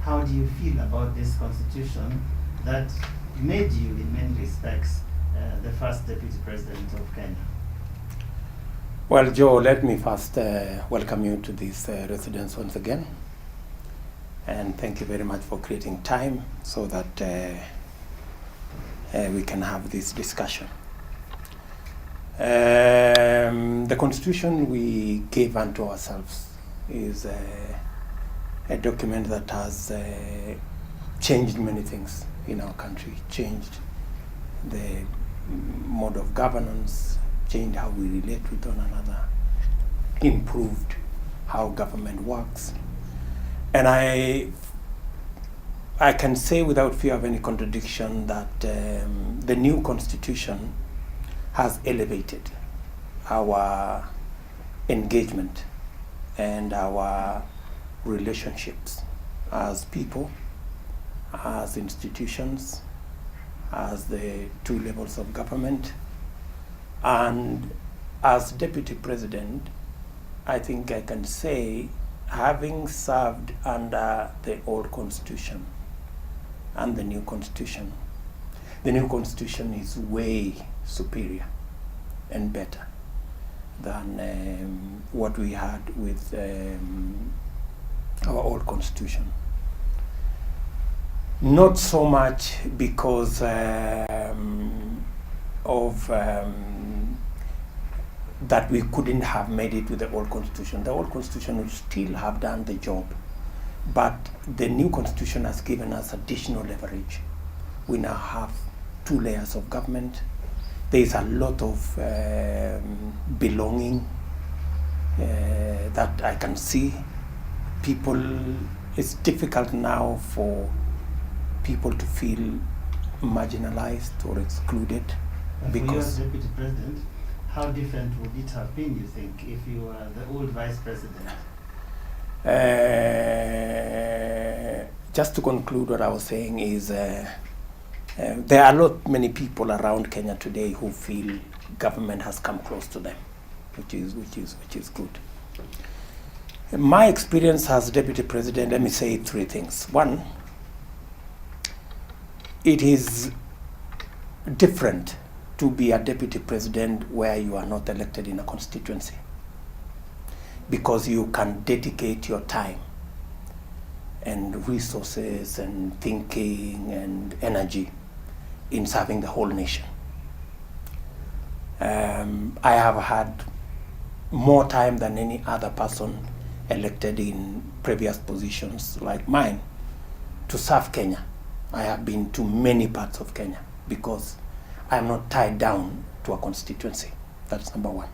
how do you feel about this constitution that made you, in many respects, the first deputy president of Kenya? Well, Joe, let me first welcome you to this residence once again. And thank you very much for creating time so that we can have this discussion. The constitution we gave unto ourselves is a document that has changed many things in our country, changed the mode of governance, changed how we relate with one another, improved how government works. And I can say without fear of any contradiction that the new constitution has elevated our engagement and our relationships as people, as institutions, as the two levels of government. And as deputy president, I think I can say, having served under the old constitution and the new constitution is way superior and better than what we had with our old constitution. Not so much because of that we couldn't have made it with the old constitution. The old constitution would still have done the job, but the new constitution has given us additional leverage. We now have 2 layers of government. There is a lot of belonging that I can see. It's difficult now for people to feel marginalized or excluded. And because for you as deputy president, how different would it have been, you think, if you were the old vice president? Just to conclude what I was saying is there are many people around Kenya today who feel government has come close to them, which is good. My experience as deputy president, let me say 3 things. 1, it is different to be a deputy president where you are not elected in a constituency, because you can dedicate your time and resources and thinking and energy in serving the whole nation. I have had more time than any other person elected in previous positions like mine to serve Kenya. I have been to many parts of Kenya because I am not tied down to a constituency. That's number 1.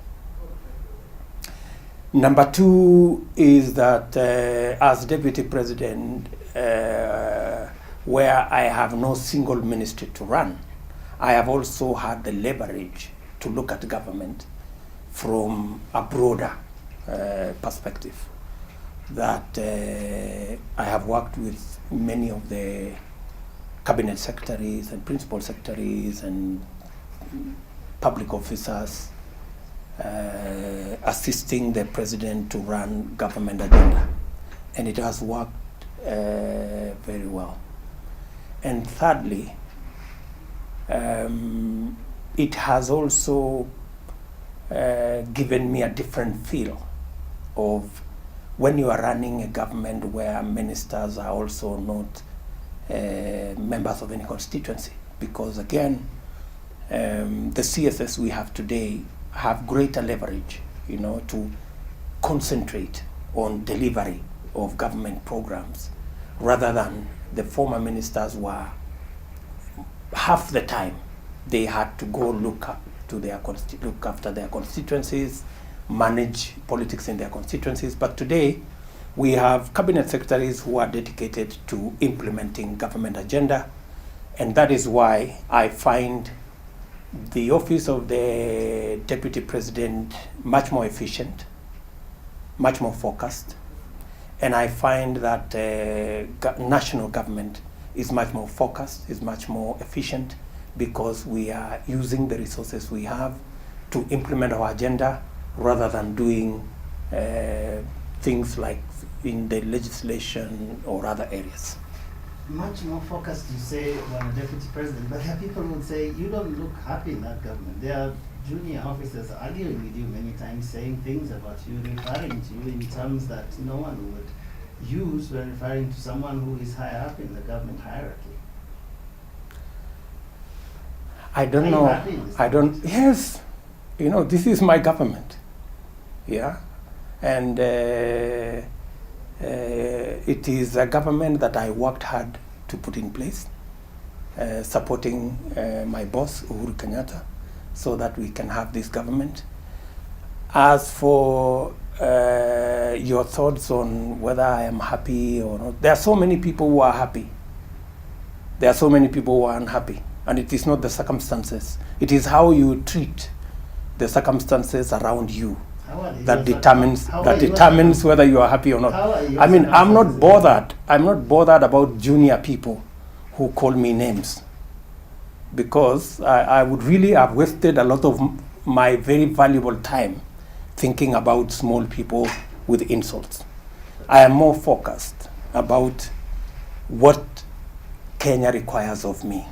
Number 2 is that as deputy president, where I have no single ministry to run, I have also had the leverage to look at government from a broader perspective. That I have worked with many of the cabinet secretaries and principal secretaries and public officers, assisting the president to run government agenda. And it has worked very well. And thirdly, it has also given me a different feel of when you are running a government where ministers are also not members of any constituency. Because again, the CSS we have today have greater leverage, to concentrate on delivery of government programs, rather than the former ministers were half the time they had to go look after their constituencies, manage politics in their constituencies. But today we have cabinet secretaries who are dedicated to implementing government agenda, and that is why I find the office of the deputy president much more efficient, much more focused, and I find that national government is much more focused, is much more efficient, because we are using the resources we have to implement our agenda rather than doing things like in the legislation or other areas. Much more focused, you say, on a deputy president, but there are people who would say, you don't look happy in that government. There are junior officers arguing with you many times, saying things about you, referring to you in terms that no one would use when referring to someone who is higher up in the government hierarchy. I don't know. I don't, yes, you know, this is my government. Yeah. And it is a government that I worked hard to put in place, supporting my boss, Uhuru Kenyatta, so that we can have this government. As for your thoughts on whether I am happy or not, there are so many people who are happy. There are so many people who are unhappy. And it is not the circumstances. It is how you treat the circumstances around you that determines whether you are happy or not. I mean, I'm not bothered. I'm not bothered about junior people who call me names, because I would really have wasted a lot of my very valuable time thinking about small people with insults. I am more focused about what Kenya requires of me,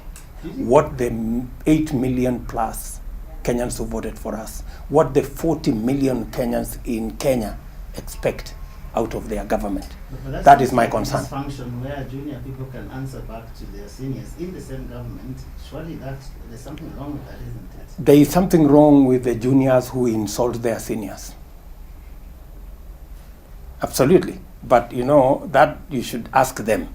what the 8 million plus Kenyans who voted for us, what the 40 million Kenyans in Kenya expect out of their government. That is my concern. Function where junior people can answer back to their seniors in the same government, surely there's something wrong with that, isn't it? There is something wrong with the juniors who insult their seniors. Absolutely. But you know, that you should ask them,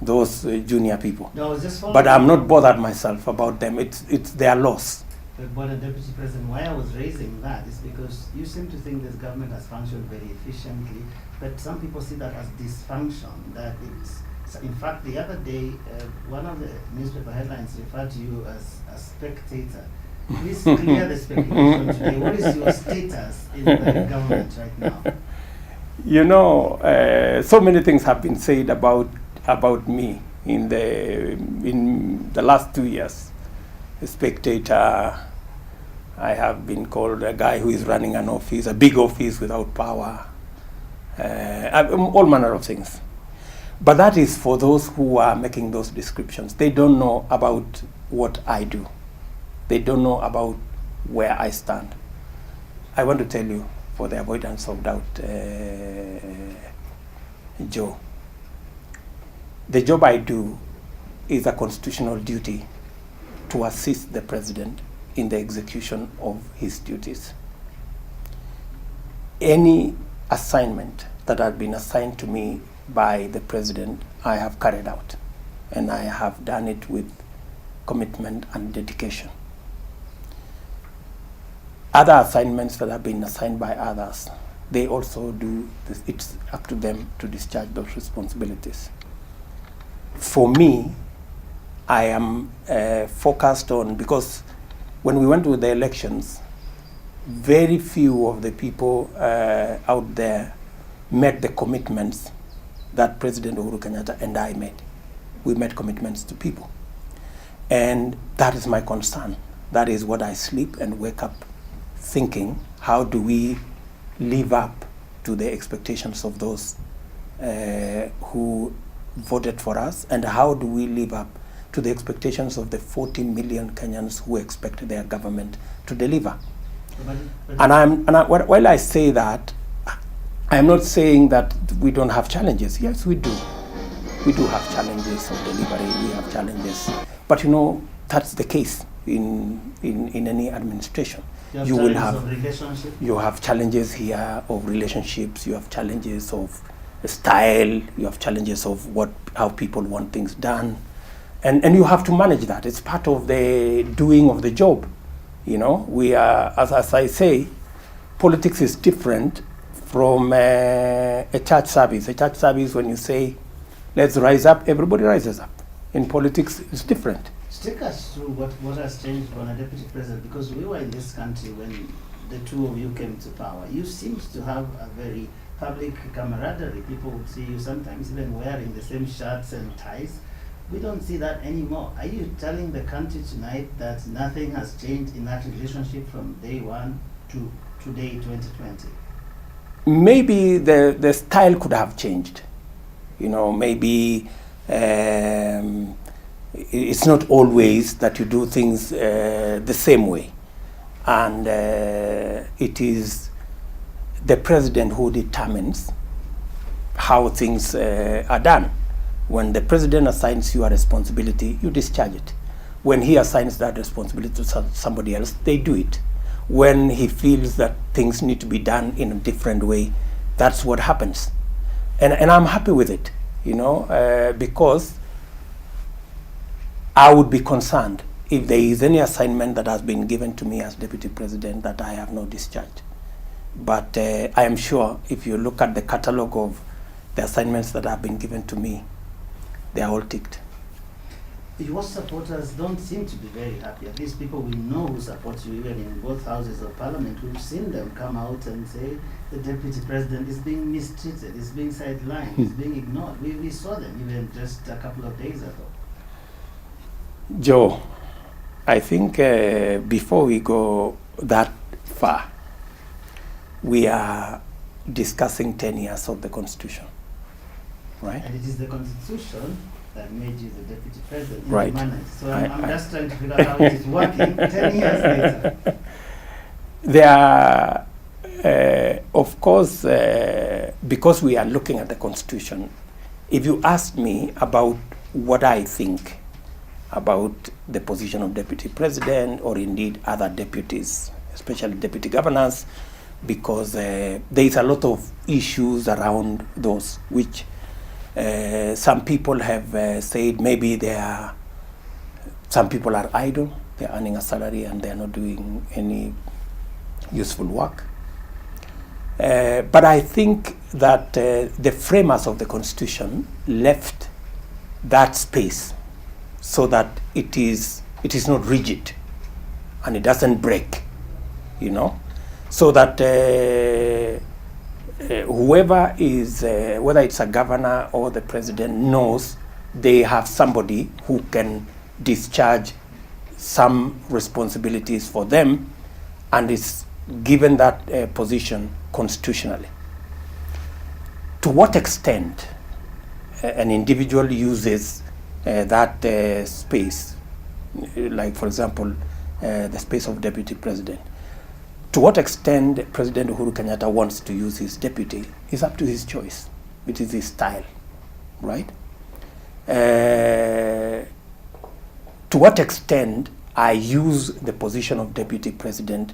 those junior people. No, but I'm not bothered myself about them. It's their loss. But Deputy President, why I was raising that is because you seem to think this government has functioned very efficiently, but some people see that as dysfunction. That it's, in fact, the other day, one of the newspaper headlines referred to you as a spectator. Please clear the speculation today. What is your status in the government right now? You know, so many things have been said about me in the last 2 years. A spectator. I have been called a guy who is running an office, a big office without power, all manner of things. But that is for those who are making those descriptions. They don't know about what I do. They don't know about where I stand. I want to tell you, for the avoidance of doubt, Joe, the job I do is a constitutional duty to assist the president in the execution of his duties. Any assignment that had been assigned to me by the president, I have carried out, and I have done it with commitment and dedication. Other assignments that have been assigned by others, they also do this. It's up to them to discharge those responsibilities. For me, I am focused on, because when we went to the elections, very few of the people out there met the commitments that President Uhuru Kenyatta and I made. We made commitments to people. And that is my concern. That is what I sleep and wake up thinking, how do we live up to the expectations of those who voted for us, and how do we live up to the expectations of the 40 million Kenyans who expect their government to deliver. While I say that, I'm not saying that we don't have challenges. Yes, we do. We do have challenges of delivery. We have challenges. But you know, that's the case in any administration. You will have relationships. You have challenges here of relationships. You have challenges of style. You have challenges of how people want things done. And you have to manage that. It's part of the doing of the job. You know, we are, as I say, politics is different from a church service. A church service, when you say, let's rise up, everybody rises up. In politics, it's different. Take us through what has changed on a deputy president, because we were in this country when the two of you came to power. You seemed to have a very public camaraderie. People would see you sometimes even wearing the same shirts and ties. We don't see that anymore. Are you telling the country tonight that nothing has changed in that relationship from day one to today, 2020? maybe the style could have changed. Maybe it's not always that you do things the same way. And it is the president who determines how things are done. When the president assigns you a responsibility, you discharge it. When he assigns that responsibility to somebody else, they do it. When he feels that things need to be done in a different way, that's what happens. And I'm happy with it, because I would be concerned if there is any assignment that has been given to me as deputy president that I have not discharged. But I am sure if you look at the catalogue of the assignments that have been given to me, they are all ticked. Your supporters don't seem to be very happy. At least people we know who support you, even in both houses of parliament, we've seen them come out and say the deputy president is being mistreated, is being sidelined, is being ignored. We saw them even just a couple of days ago. Joe, I think before we go that far, we are discussing 10 years of the Constitution, right? And it is the Constitution that made you the deputy president. Right. So I'm just trying to figure out how it is working 10 years later. There are, of course, because we are looking at the Constitution, if you ask me about what I think about the position of deputy president or indeed other deputies, especially deputy governors, because there is a lot of issues around those which some people have said maybe some people are idle, they're earning a salary and they're not doing any useful work. But I think that the framers of the Constitution left that space so that it is not rigid and it doesn't break, so that whoever is, whether it's a governor or the president, knows they have somebody who can discharge some responsibilities for them and is given that position constitutionally. To what extent an individual uses that space, like for example, the space of deputy president, to what extent President Uhuru Kenyatta wants to use his deputy is up to his choice. It is his style, right? To what extent I use the position of deputy president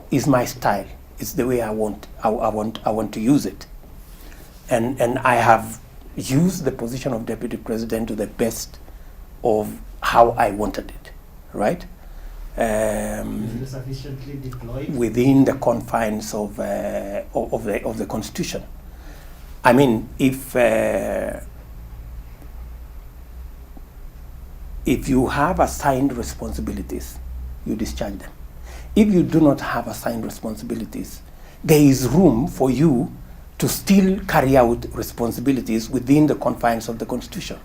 is my style. It's the way I want to use it. And I have used the position of deputy president to the best of how I wanted it, right? Sufficiently deployed within the confines of the Constitution. I mean, if you have assigned responsibilities, you discharge them. If you do not have assigned responsibilities, there is room for you to still carry out responsibilities within the confines of the Constitution.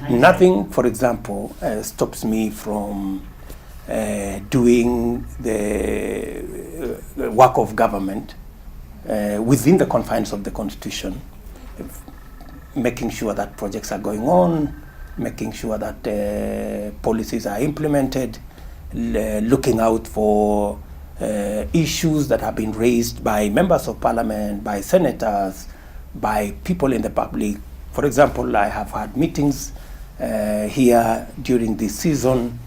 Nothing, for example, stops me from doing the work of government within the confines of the Constitution, making sure that projects are going on, making sure that policies are implemented, looking out for issues that have been raised by members of parliament, by senators, by people in the public. For example, I have had meetings here during this season,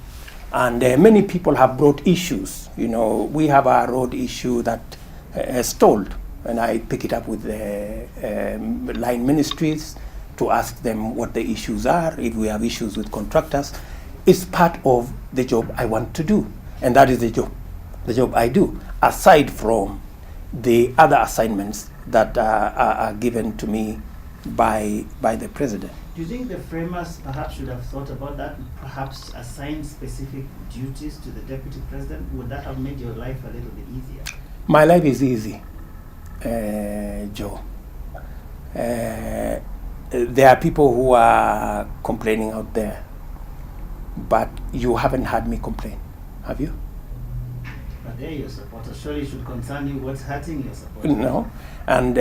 and many people have brought issues. We have a road issue that stalled, and I pick it up with the line ministries to ask them what the issues are. If we have issues with contractors, it's part of the job I want to do, and that is the job I do, aside from the other assignments that are given to me by the president. Do you think the framers perhaps should have thought about that, perhaps assign specific duties to the deputy president? Would that have made your life a little bit easier? My life is easy, Joe. There are people who are complaining out there, but you haven't had me complain, have you? But they're your supporters. Surely it should concern you what's hurting your supporters. No, and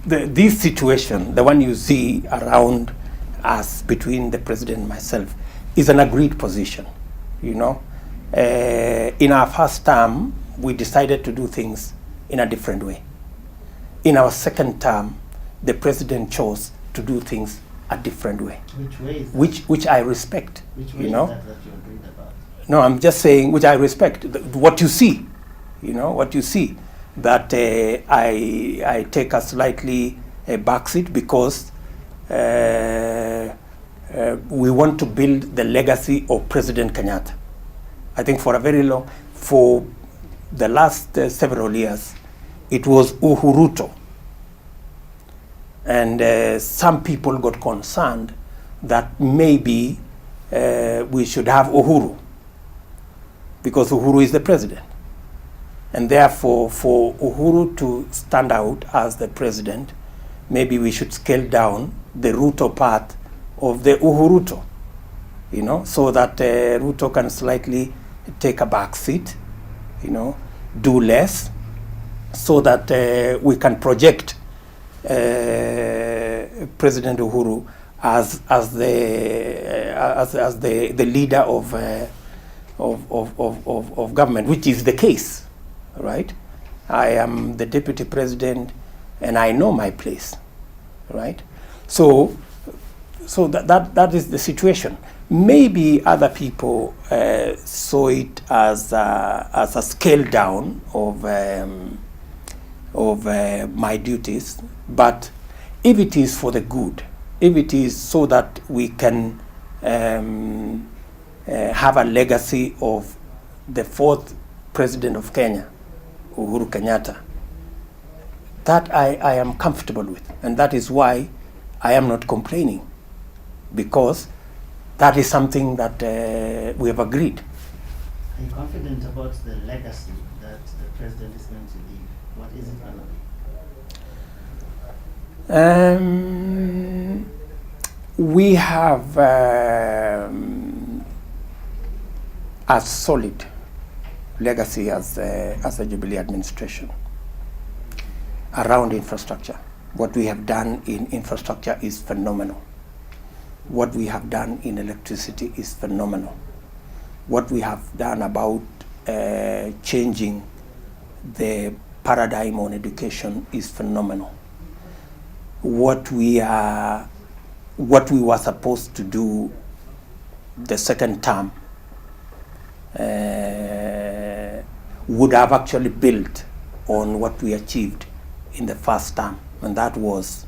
this situation, the one you see around us between the president and myself, is an agreed position. You know, in our first term, we decided to do things in a different way. In our second term, the president chose to do things a different way. Which way is that? Which I respect. Which way you is know? that you agreed about? No, I'm just saying, which I respect. What you see, you know, what you see, that I take a slightly backseat because we want to build the legacy of President Kenyatta. I think for the last several years, it was Ruto. And some people got concerned that maybe we should have Uhuru, because Uhuru is the president. And therefore, for Uhuru to stand out as the president, maybe we should scale down the Ruto part of the Uhuruto, you know, so that Ruto can slightly take a back seat, you know, do less, so that we can project President Uhuru as the leader of government, which is the case, right? I am the deputy president, and I know my place, right? So that is the situation. Maybe other people saw it as a scale down of my duties, but if it is for the good, if it is so that we can have a legacy of the fourth president of Kenya, Uhuru Kenyatta, that I am comfortable with, and that is why I am not complaining, because that is something that we have agreed. Are you confident about the legacy that the president is going to leave? What is it going to be? We have a solid legacy as a Jubilee administration around infrastructure. What we have done in infrastructure is phenomenal. What we have done in electricity is phenomenal. What we have done about changing the paradigm on education is phenomenal. What we were supposed to do the second term would have actually built on what we achieved in the first term, and that was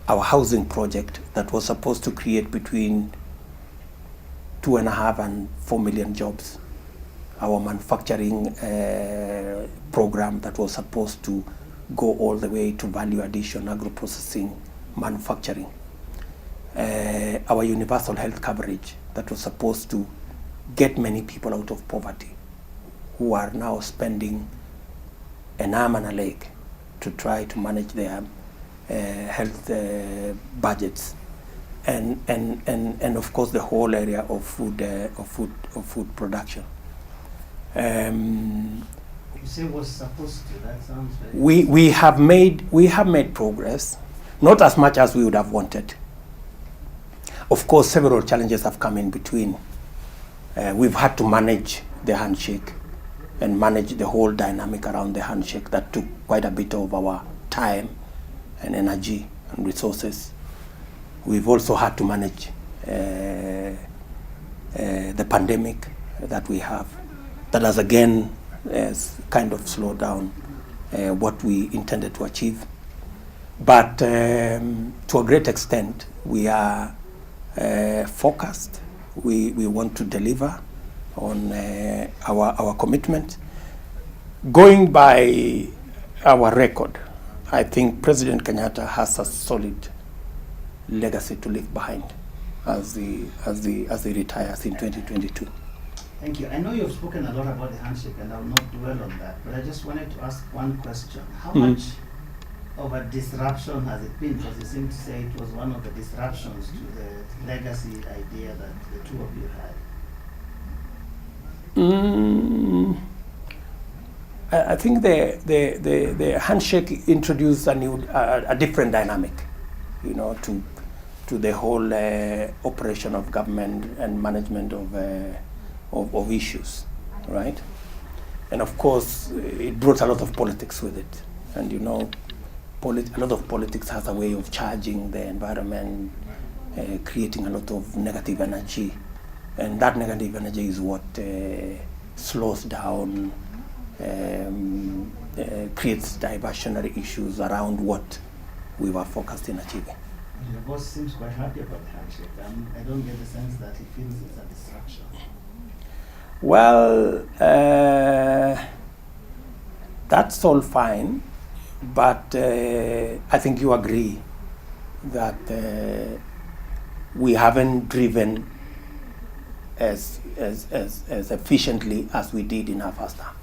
our housing project that was supposed to create between 2.5 and 4 million jobs. Our manufacturing program that was supposed to go all the way to value addition, agro-processing, manufacturing. Our universal health coverage that was supposed to get many people out of poverty, who are now spending an arm and a leg to try to manage their health budgets, and of course the whole area of food production. You say was supposed to. That sounds very. We have made progress, not as much as we would have wanted. Of course, several challenges have come in between. We've had to manage the handshake and manage the whole dynamic around the handshake. That took quite a bit of our time and energy and resources. We've also had to manage the pandemic that we have. That has again kind of slowed down what we intended to achieve. But to a great extent, we are focused. We want to deliver on our commitment. Going by our record, I think President Kenyatta has a solid legacy to leave behind as he retires in 2022. Thank you. I know you've spoken a lot about the handshake, and I will not dwell on that, but I just wanted to ask one question. How much of a disruption has it been? Because you seem to say it was one of the disruptions to the legacy idea that the two of you had. I think the handshake introduced a different dynamic, to the whole operation of government and management of issues, right? And of course, it brought a lot of politics with it. And a lot of politics has a way of charging the environment, creating a lot of negative energy. And that negative energy is what slows down, creates diversionary issues around what we were focused in achieving. The boss seems quite happy about the handshake. I don't get the sense that he feels it's a distraction. Well, that's all fine, but I think you agree that we haven't driven as efficiently as we did in our first term.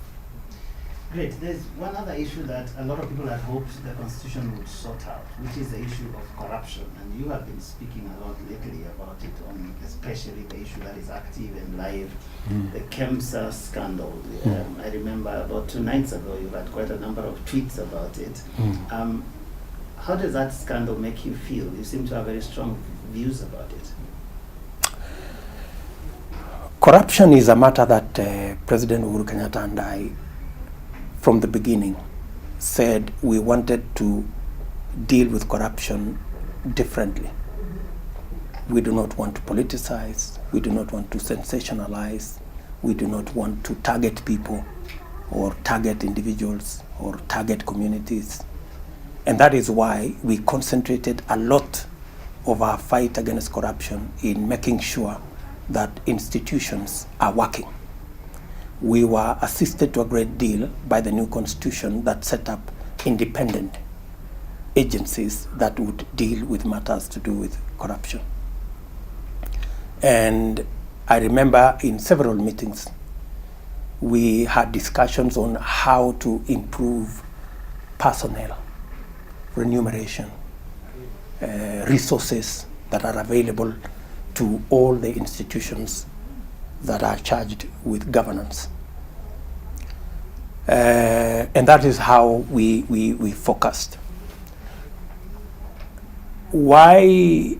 Great. There's one other issue that a lot of people had hoped the Constitution would sort out, which is the issue of corruption. And you have been speaking a lot lately about it, on especially the issue that is active and live, the KEMSA scandal. I remember about 2 nights ago, you had quite a number of tweets about it. How does that scandal make you feel? You seem to have very strong views about it. Corruption is a matter that President Uhuru Kenyatta and I, from the beginning, said we wanted to deal with corruption differently. We do not want to politicize, we do not want to sensationalize, we do not want to target people or target individuals or target communities. And that is why we concentrated a lot of our fight against corruption in making sure that institutions are working. We were assisted to a great deal by the new constitution that set up independent agencies that would deal with matters to do with corruption. And I remember in several meetings, we had discussions on how to improve personnel, remuneration, resources that are available to all the institutions that are charged with governance. And that is how we focused. Why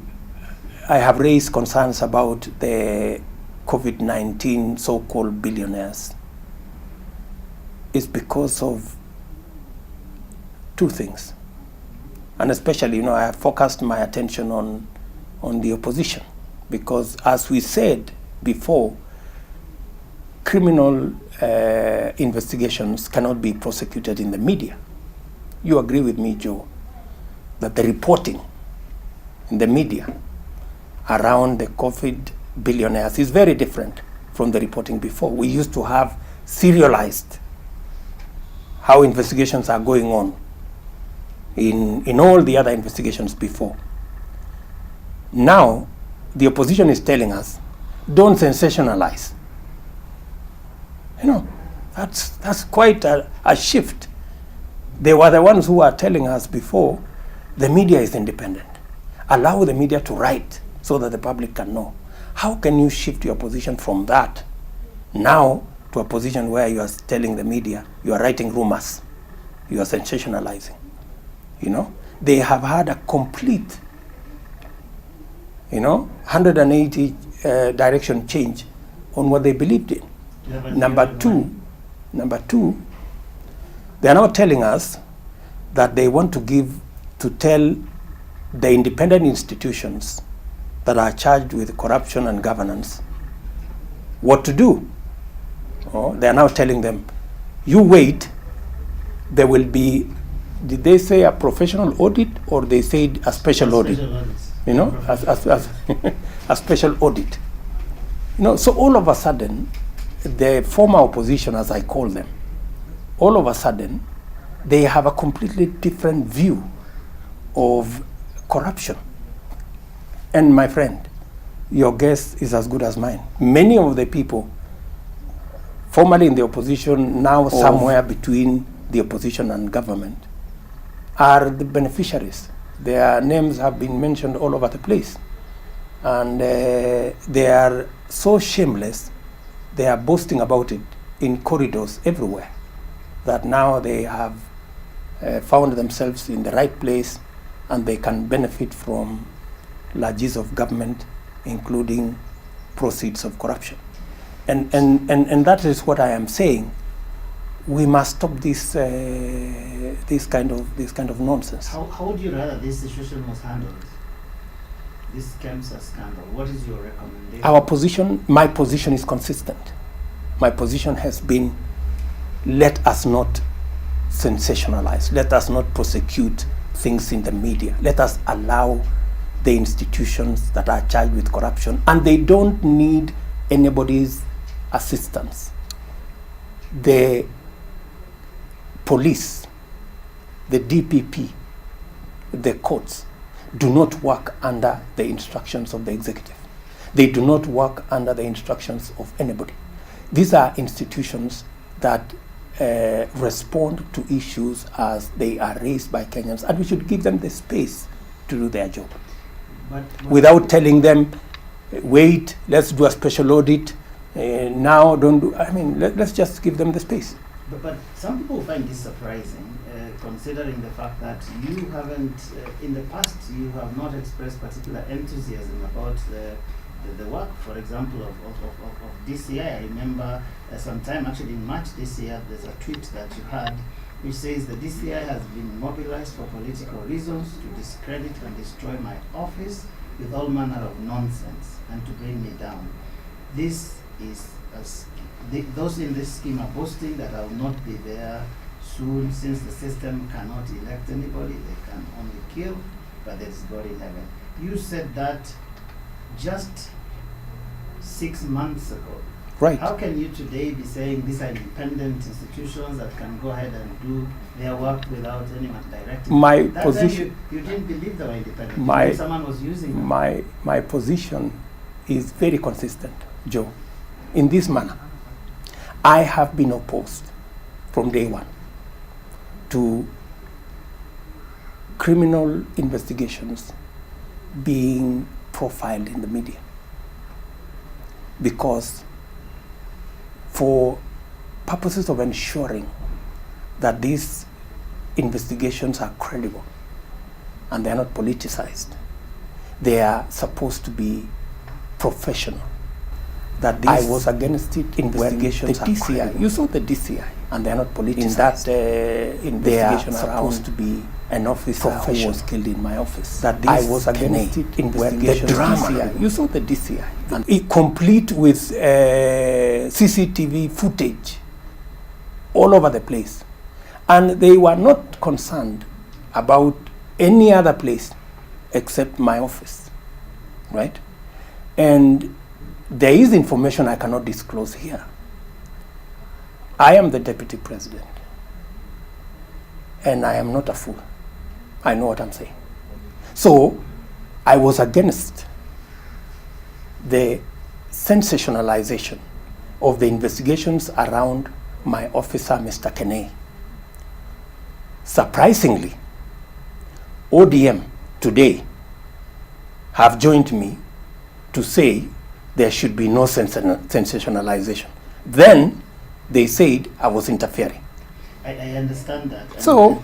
I have raised concerns about the COVID-19 so-called billionaires is because of 2 things. And especially, I have focused my attention on the opposition, because as we said before, criminal investigations cannot be prosecuted in the media. You agree with me, Joe, that the reporting in the media around the COVID billionaires is very different from the reporting before. We used to have serialized how investigations are going on in all the other investigations before. Now, the opposition is telling us, don't sensationalize. That's quite a shift. They were the ones who were telling us before, the media is independent. Allow the media to write so that the public can know. How can you shift your position from that now to a position where you are telling the media, you are writing rumors, you are sensationalizing? They have had a complete, 180 direction change on what they believed in. Number two, they are now telling us that they want to tell the independent institutions that are charged with corruption and governance what to do. They are now telling them, you wait, there will be, did they say a professional audit, or they said a special audit? A special audit. So all of a sudden, the former opposition, as I call them, all of a sudden, they have a completely different view of corruption. And my friend, your guess is as good as mine. Many of the people formerly in the opposition, now somewhere between the opposition and government, are the beneficiaries. Their names have been mentioned all over the place. And they are so shameless they are boasting about it in corridors everywhere, that now they have found themselves in the right place and they can benefit from largesse of government, including proceeds of corruption. And that is what I am saying. We must stop this kind of nonsense. How would you rather this situation was handled? This cancer scandal. What is your recommendation? My position is consistent. My position has been, let us not sensationalize. Let us not prosecute things in the media. Let us allow the institutions that are charged with corruption, and they don't need anybody's assistance. The police, the DPP, the courts do not work under the instructions of the executive. They do not work under the instructions of anybody. These are institutions that respond to issues as they are raised by Kenyans, and we should give them the space to do their job. But without telling them, wait, let's do a special audit, now don't do, I mean, let's just give them the space. But some people find this surprising, considering the fact that you haven't, in the past, you have not expressed particular enthusiasm about the work, for example, of DCI. I remember sometime, actually in March this year, there's a tweet that you had which says the DCI has been mobilized for political reasons to discredit and destroy my office with all manner of nonsense and to bring me down. This is those in this scheme are boasting that I will not be there soon, since the system cannot elect anybody, they can only kill, but there is God in heaven. You said that just 6 months ago. Right. How can you today be saying these are independent institutions that can go ahead and do their work without anyone directing? My that position. You didn't believe they were independent. Someone was using them. My position is very consistent, Joe. In this manner, I have been opposed from day one to criminal investigations being profiled in the media, because for purposes of ensuring that these investigations are credible and they are not politicized, they are supposed to be professional. That I was against it. Investigations the DCI, credible. You saw the DCI, and they are not politicized. In that investigation, they are supposed to be an officer who was killed in my office. That I was against it. Investigation. The drama. DCI, you saw the DCI, and it complete with CCTV footage all over the place, and they were not concerned about any other place except my office, right? And there is information I cannot disclose here. I am the deputy president, and I am not a fool. I know what I'm saying. So I was against the sensationalization of the investigations around my officer, Mr. Kenei. Surprisingly, ODM today have joined me to say there should be no sensationalization. Then they said I was interfering. I understand that. So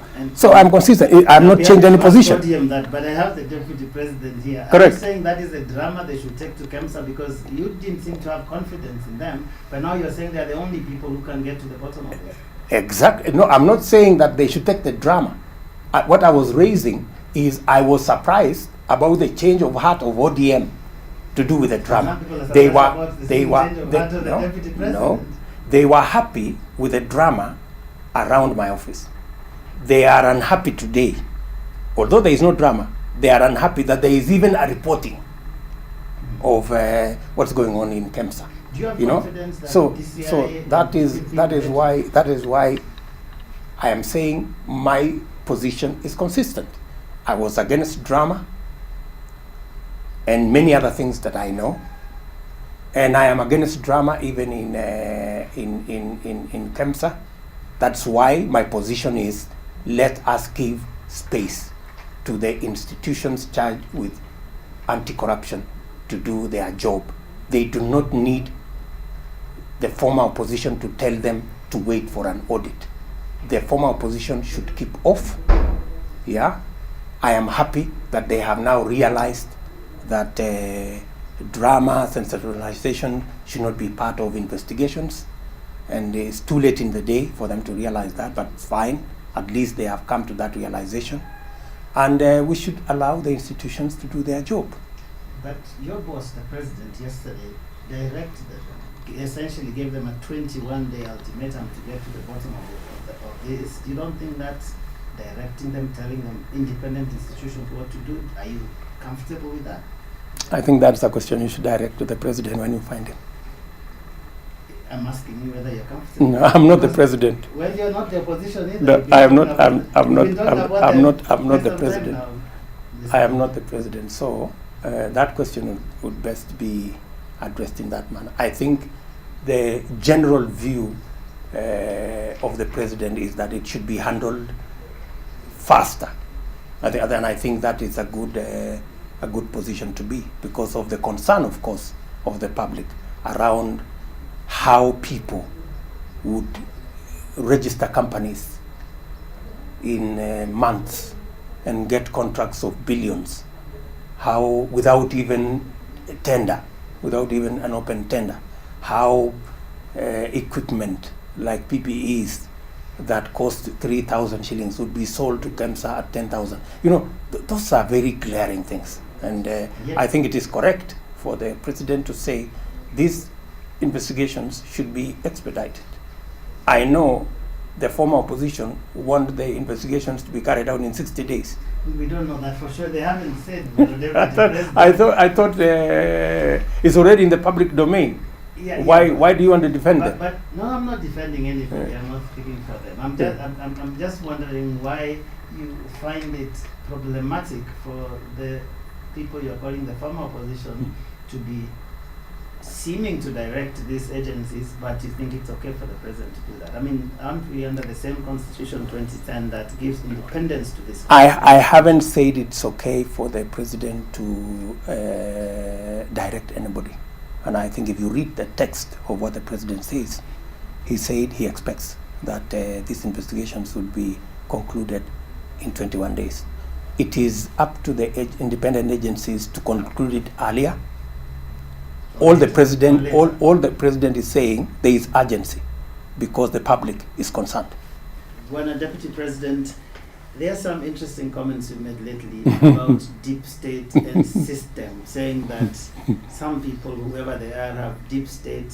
I'm consistent. I'm not changing any position. But I have the deputy president here. Correct. I'm saying that is a drama they should take to KEMSA, because you didn't seem to have confidence in them, but now you're saying they're the only people who can get to the bottom of it. Exactly. No, I'm not saying that they should take the drama. What I was raising is I was surprised about the change of heart of ODM to do with the drama. They were happy with the drama around my office. They are unhappy today. Although there is no drama, they are unhappy that there is even a reporting of what's going on in KEMSA. Do you have confidence that so DCI that is why I am saying my position is consistent. I was against drama and many other things that I know, and I am against drama even in KEMSA. That's why my position is, let us give space to the institutions charged with anti-corruption to do their job. They do not need the former opposition to tell them to wait for an audit. The former opposition should keep off. Yeah, I am happy that they have now realized that drama, sensationalization should not be part of investigations. And it's too late in the day for them to realize that, but it's fine. At least they have come to that realization. And we should allow the institutions to do their job. But your boss, the president, yesterday directed them, essentially gave them a 21-day ultimatum to get to the bottom of this. You don't think that's directing them, telling them independent institutions what to do? Are you comfortable with that? I think that's a question you should direct to the president when you find him. I'm asking you whether you're comfortable. No, I'm not the president. Well, you're not the opposition either. No, I am not. I'm not the president. Now, I am not the president. So that question would best be addressed in that manner. I think the general view of the president is that it should be handled faster. And I think that is a good position to be, because of the concern, of course, of the public around how people would register companies in months and get contracts of billions, how without even an open tender, how equipment like PPEs that cost 3,000 shillings would be sold to KEMSA at 10,000. You know, those are very glaring things. And I think it is correct for the president to say these investigations should be expedited. I know the former opposition want the investigations to be carried out in 60 days. We don't know that for sure. They haven't said. I thought it's already in the public domain. Yeah, why do you want to defend them? But no, I'm not defending anybody. I'm not speaking for them. I'm just wondering why you find it problematic for the people you're calling the former opposition to be seeming to direct these agencies, but you think it's okay for the president to do that. I mean, aren't we under the same Constitution 2010 that gives independence to this? I haven't said it's okay for the president to direct anybody. And I think if you read the text of what the president says, he said he expects that these investigations will be concluded in 21 days. It is up to the independent agencies to conclude it earlier. All the president is saying there is urgency because the public is concerned. When a deputy president, there are some interesting comments you made lately about deep state and system, saying that some people, whoever they are, have deep state,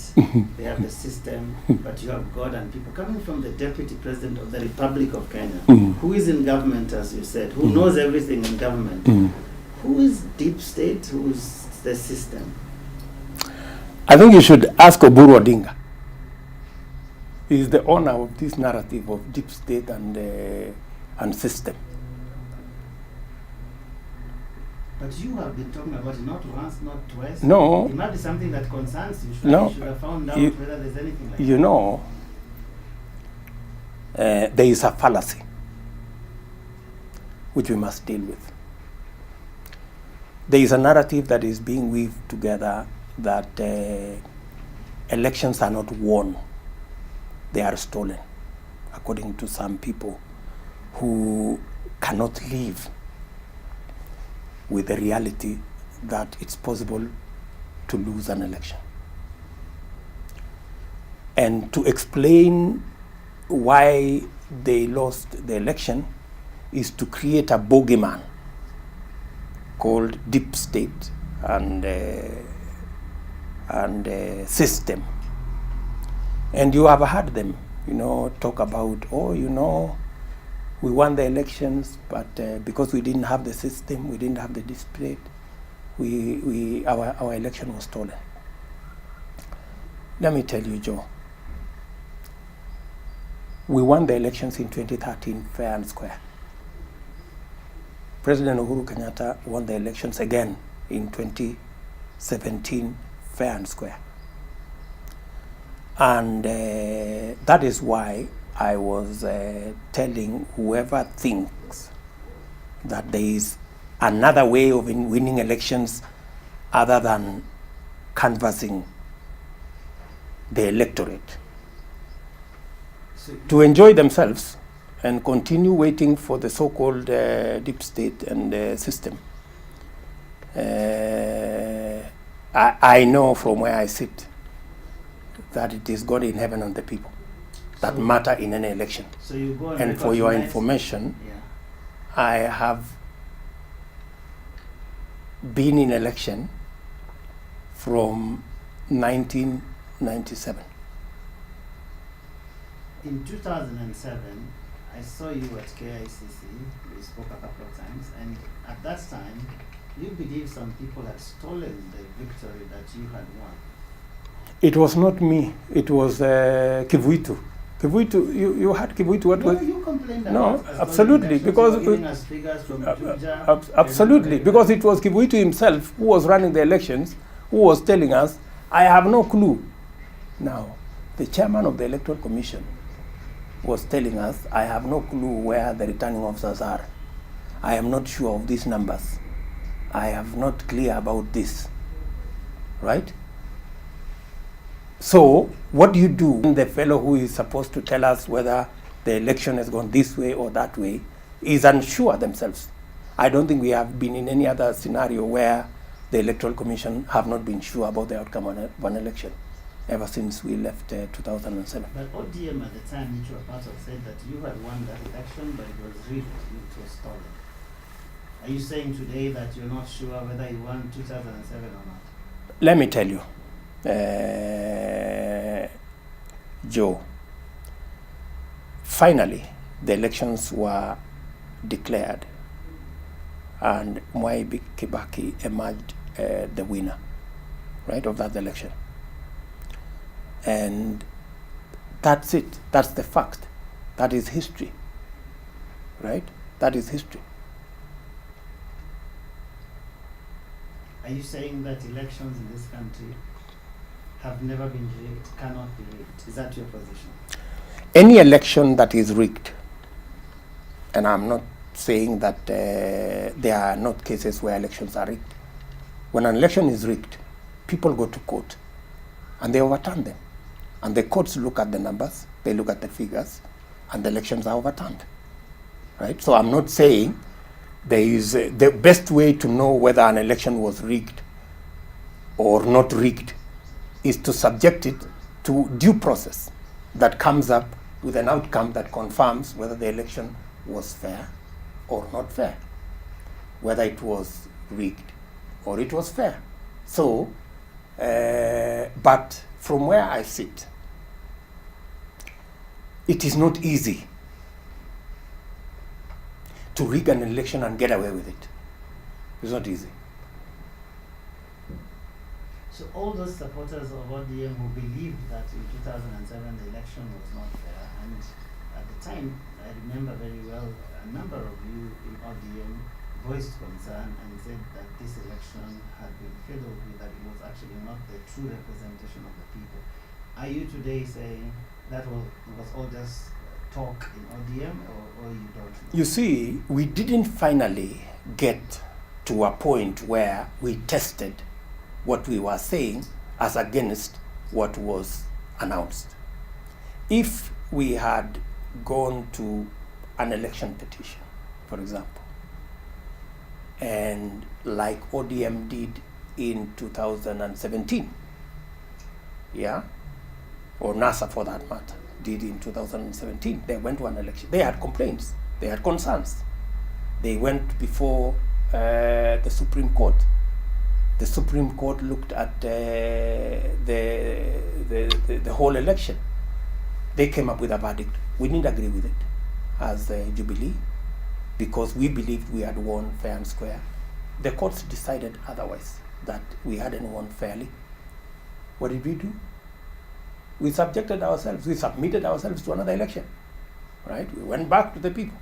they have the system, but you have God and people. Coming from the deputy president of the Republic of Kenya, who is in government, as you said, who knows everything in government, who is deep state, who is the system? I think you should ask Oburu Odinga. He is the owner of this narrative of deep state and system. But you have been talking about it not once, not twice. No. It might be something that concerns you. No. You should have found out whether there's anything like you know, there is a fallacy which we must deal with. There is a narrative that is being weaved together that elections are not won, they are stolen, according to some people who cannot live with the reality that it's possible to lose an election. And to explain why they lost the election is to create a bogeyman called deep state and system. And you have heard them, talk about, we won the elections, but because we didn't have the system, we didn't have the display, our election was stolen. Let me tell you, Joe, we won the elections in 2013 fair and square. President Uhuru Kenyatta won the elections again in 2017 fair and square. And that is why I was telling whoever thinks that there is another way of winning elections other than canvassing the electorate So to enjoy themselves and continue waiting for the so-called deep state and system. I know from where I sit that it is God in heaven and the people that So- matter in any election. so you go And for your recognize- information, Yeah. I have been in election from 1997. In 2007, I saw you at KICC. We spoke a couple of times, and at that time, you believe some people had stolen the victory that you had won. It was not me. It was Kivuitu. Kivuitu, you had Kivuitu. What No, was? you complained No, about us absolutely, stolen elections. because You were giving us figures from Juja. Absolutely, because it was Kivuitu himself who was running the elections, who was telling us, I have no clue. Now, the chairman of the Electoral Commission was telling us, I have no clue where the returning officers are. I am not sure of these numbers. I am not clear about this. Right? So, what do you do when the fellow who is supposed to tell us whether the election has gone this way or that way is unsure themselves? I don't think we have been in any other scenario where the Electoral Commission have not been sure about the outcome of an election ever since we left 2007. But ODM at the time, which you were part of, said that you had won that election, but it was rigged, it was stolen. Are you saying today that you're not sure whether you won 2007 or not? Let me tell you, Joe, finally the elections were declared and Mwai Kibaki emerged the winner, right, of that election. And that's it. That's the fact. That is history, right? That is history. Are you saying that elections in this country have never been rigged, cannot be rigged? Is that your position? Any election that is rigged, and I'm not saying that there are not cases where elections are rigged. When an election is rigged, people go to court and they overturn them. And the courts look at the numbers, they look at the figures, and the elections are overturned. Right? So I'm not saying there is the best way to know whether an election was rigged or not rigged is to subject it to due process that comes up with an outcome that confirms whether the election was fair or not fair, whether it was rigged or it was fair. So, but from where I sit, it is not easy to rig an election and get away with it. It's not easy. So all those supporters of ODM who believed that in 2007 the election was not fair, and at the time, I remember very well, a number of you in ODM voiced concern and said that this election had been fiddled with, that it was actually not the true representation of the people. Are you today saying that was all just talk in ODM, or you don't know? You see, we didn't finally get to a point where we tested what we were saying as against what was announced. If we had gone to an election petition, for example, and like ODM did in 2017, yeah, or NASA for that matter, did in 2017, they went to an election. They had complaints, they had concerns. They went before the Supreme Court. The Supreme Court looked at the whole election. They came up with a verdict. We didn't agree with it as Jubilee because we believed we had won fair and square. The courts decided otherwise, that we hadn't won fairly. What did we do? We subjected ourselves, we submitted ourselves to another election, right? We went back to the people.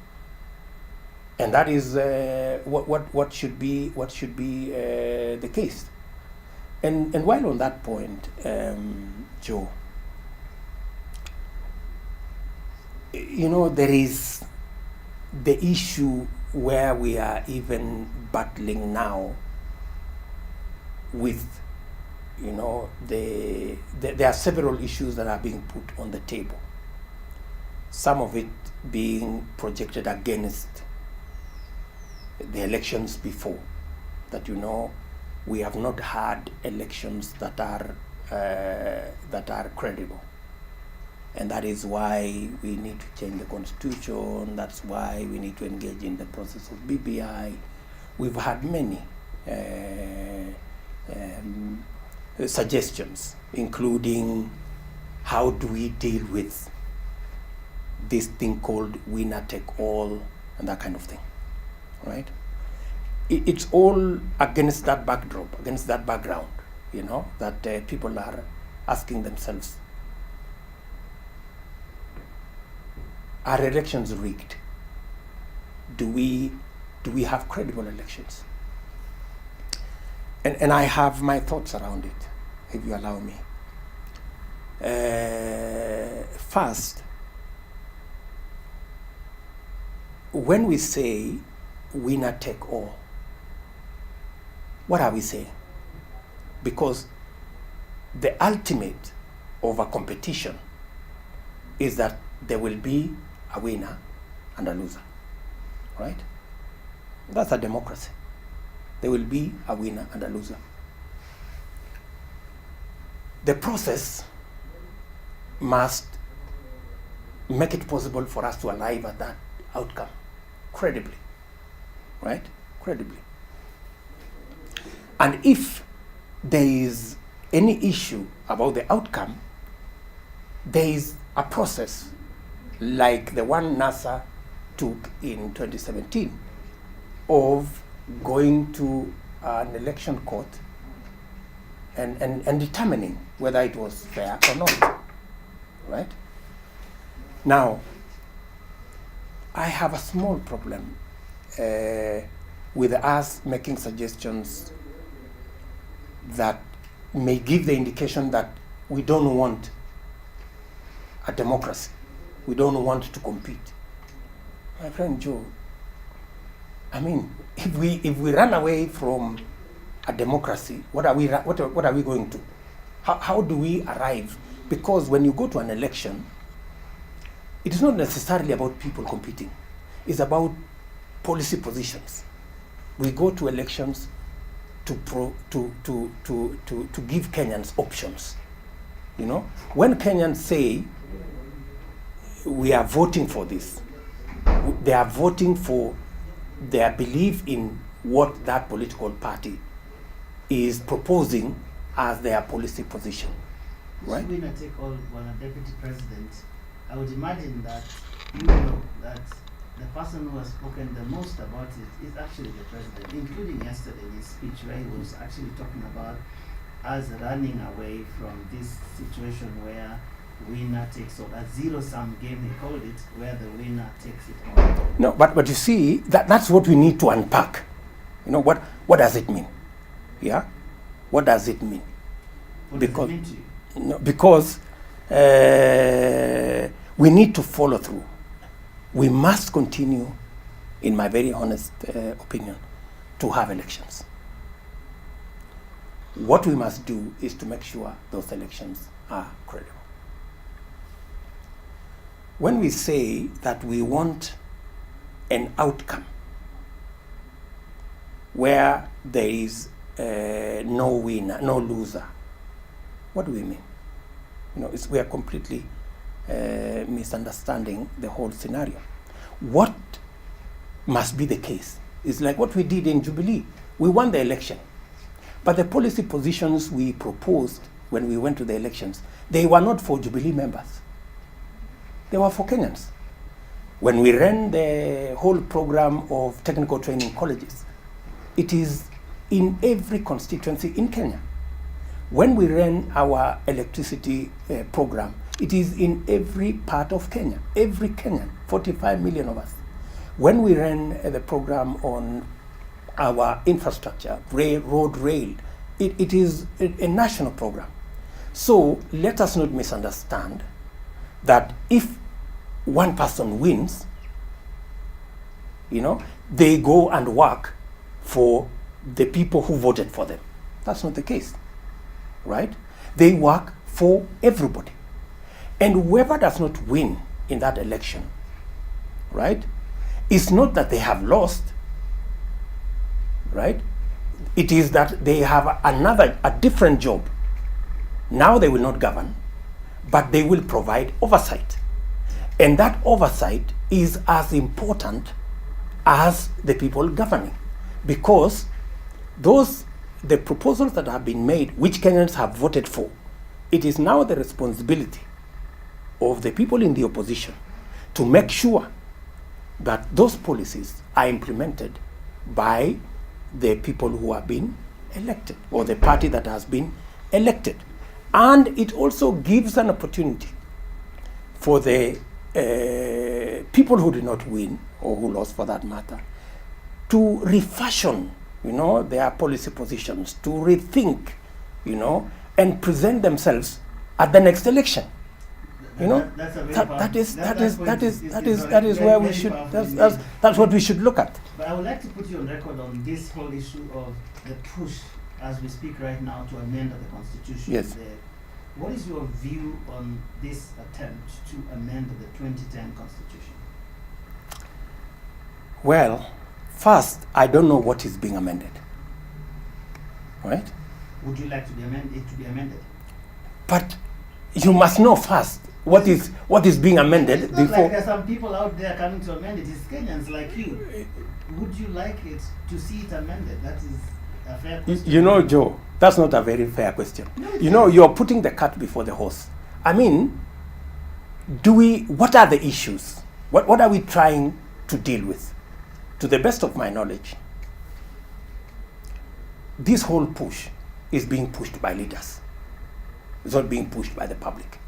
And that is what should be the case. And while on that point, Joe, you know, there is the issue where we are even battling now with there are several issues that are being put on the table. Some of it being projected against the elections before. That we have not had elections that are credible, and that is why we need to change the constitution. That's why we need to engage in the process of BBI. We've had many suggestions, including how do we deal with this thing called winner take all and that kind of thing, right? It's all against that backdrop, against that background, that people are asking themselves, are elections rigged? Do we have credible elections? And I have my thoughts around it, if you allow me. First, when we say winner take all, what are we saying? Because the ultimate of a competition is that there will be a winner and a loser, right? That's a democracy. There will be a winner and a loser. The process must make it possible for us to arrive at that outcome credibly, right? Credibly. And if there is any issue about the outcome, there is a process like the one NASA took in 2017 of going to an election court and determining whether it was fair or not, right? Now, I have a small problem with us making suggestions that may give the indication that we don't want a democracy. We don't want to compete. My friend Joe, I mean, if we run away from a democracy, what are we going to? How do we arrive? Because when you go to an election, it is not necessarily about people competing. It's about policy positions. We go to elections to give Kenyans options. When Kenyans say we are voting for this, they are voting for their belief in what that political party is proposing as their policy position, right? Winner take all when a deputy president, I would imagine that that the person who has spoken the most about it is actually the president, including yesterday in his speech where he was actually talking about us running away from this situation where winner takes all, a zero-sum game he called it, where the winner takes it all. No, but you see, that's what we need to unpack. What does it mean? Yeah? What does it mean? What does it mean to you? Because we need to follow through. We must continue, in my very honest opinion, to have elections. What we must do is to make sure those elections are credible. When we say that we want an outcome where there is no winner, no loser, what do we mean? We are completely misunderstanding the whole scenario. What must be the case is like what we did in Jubilee. We won the election, but the policy positions we proposed when we went to the elections, they were not for Jubilee members. They were for Kenyans. When we ran the whole program of technical training colleges, it is in every constituency in Kenya. When we ran our electricity program, it is in every part of Kenya, every Kenyan, 45 million of us. When we ran the program on our infrastructure, road, rail, it is a national program. So let us not misunderstand that if one person wins, they go and work for the people who voted for them. That's not the case, right? They work for everybody. And whoever does not win in that election, right, it's not that they have lost, right? It is that they have a different job. Now they will not govern, but they will provide oversight. And that oversight is as important as the people governing, because the proposals that have been made, which Kenyans have voted for, it is now the responsibility of the people in the opposition to make sure that those policies are implemented by the people who have been elected, or the party that has been elected. And it also gives an opportunity for the people who did not win, or who lost for that matter, to refashion, their policy positions, to rethink, and present themselves at the next election. That is where we should. That's what we should look at. But I would like to put you on record on this whole issue of the push, as we speak right now, to amend the Constitution. Yes. What is your view on this attempt to amend the 2010 Constitution? Well, first, I don't know what is being amended. Right? Would you like it to be amended? But you must know first what is being amended it's not before. Like there are some people out there coming to amend it. It's Kenyans like you. Would you like it to see it amended? That is a fair question. Joe, that's not a very fair question. No, you're putting the cart before the horse. I mean, what are the issues? What are we trying to deal with? To the best of my knowledge, this whole push is being pushed by leaders. It's not being pushed by the public,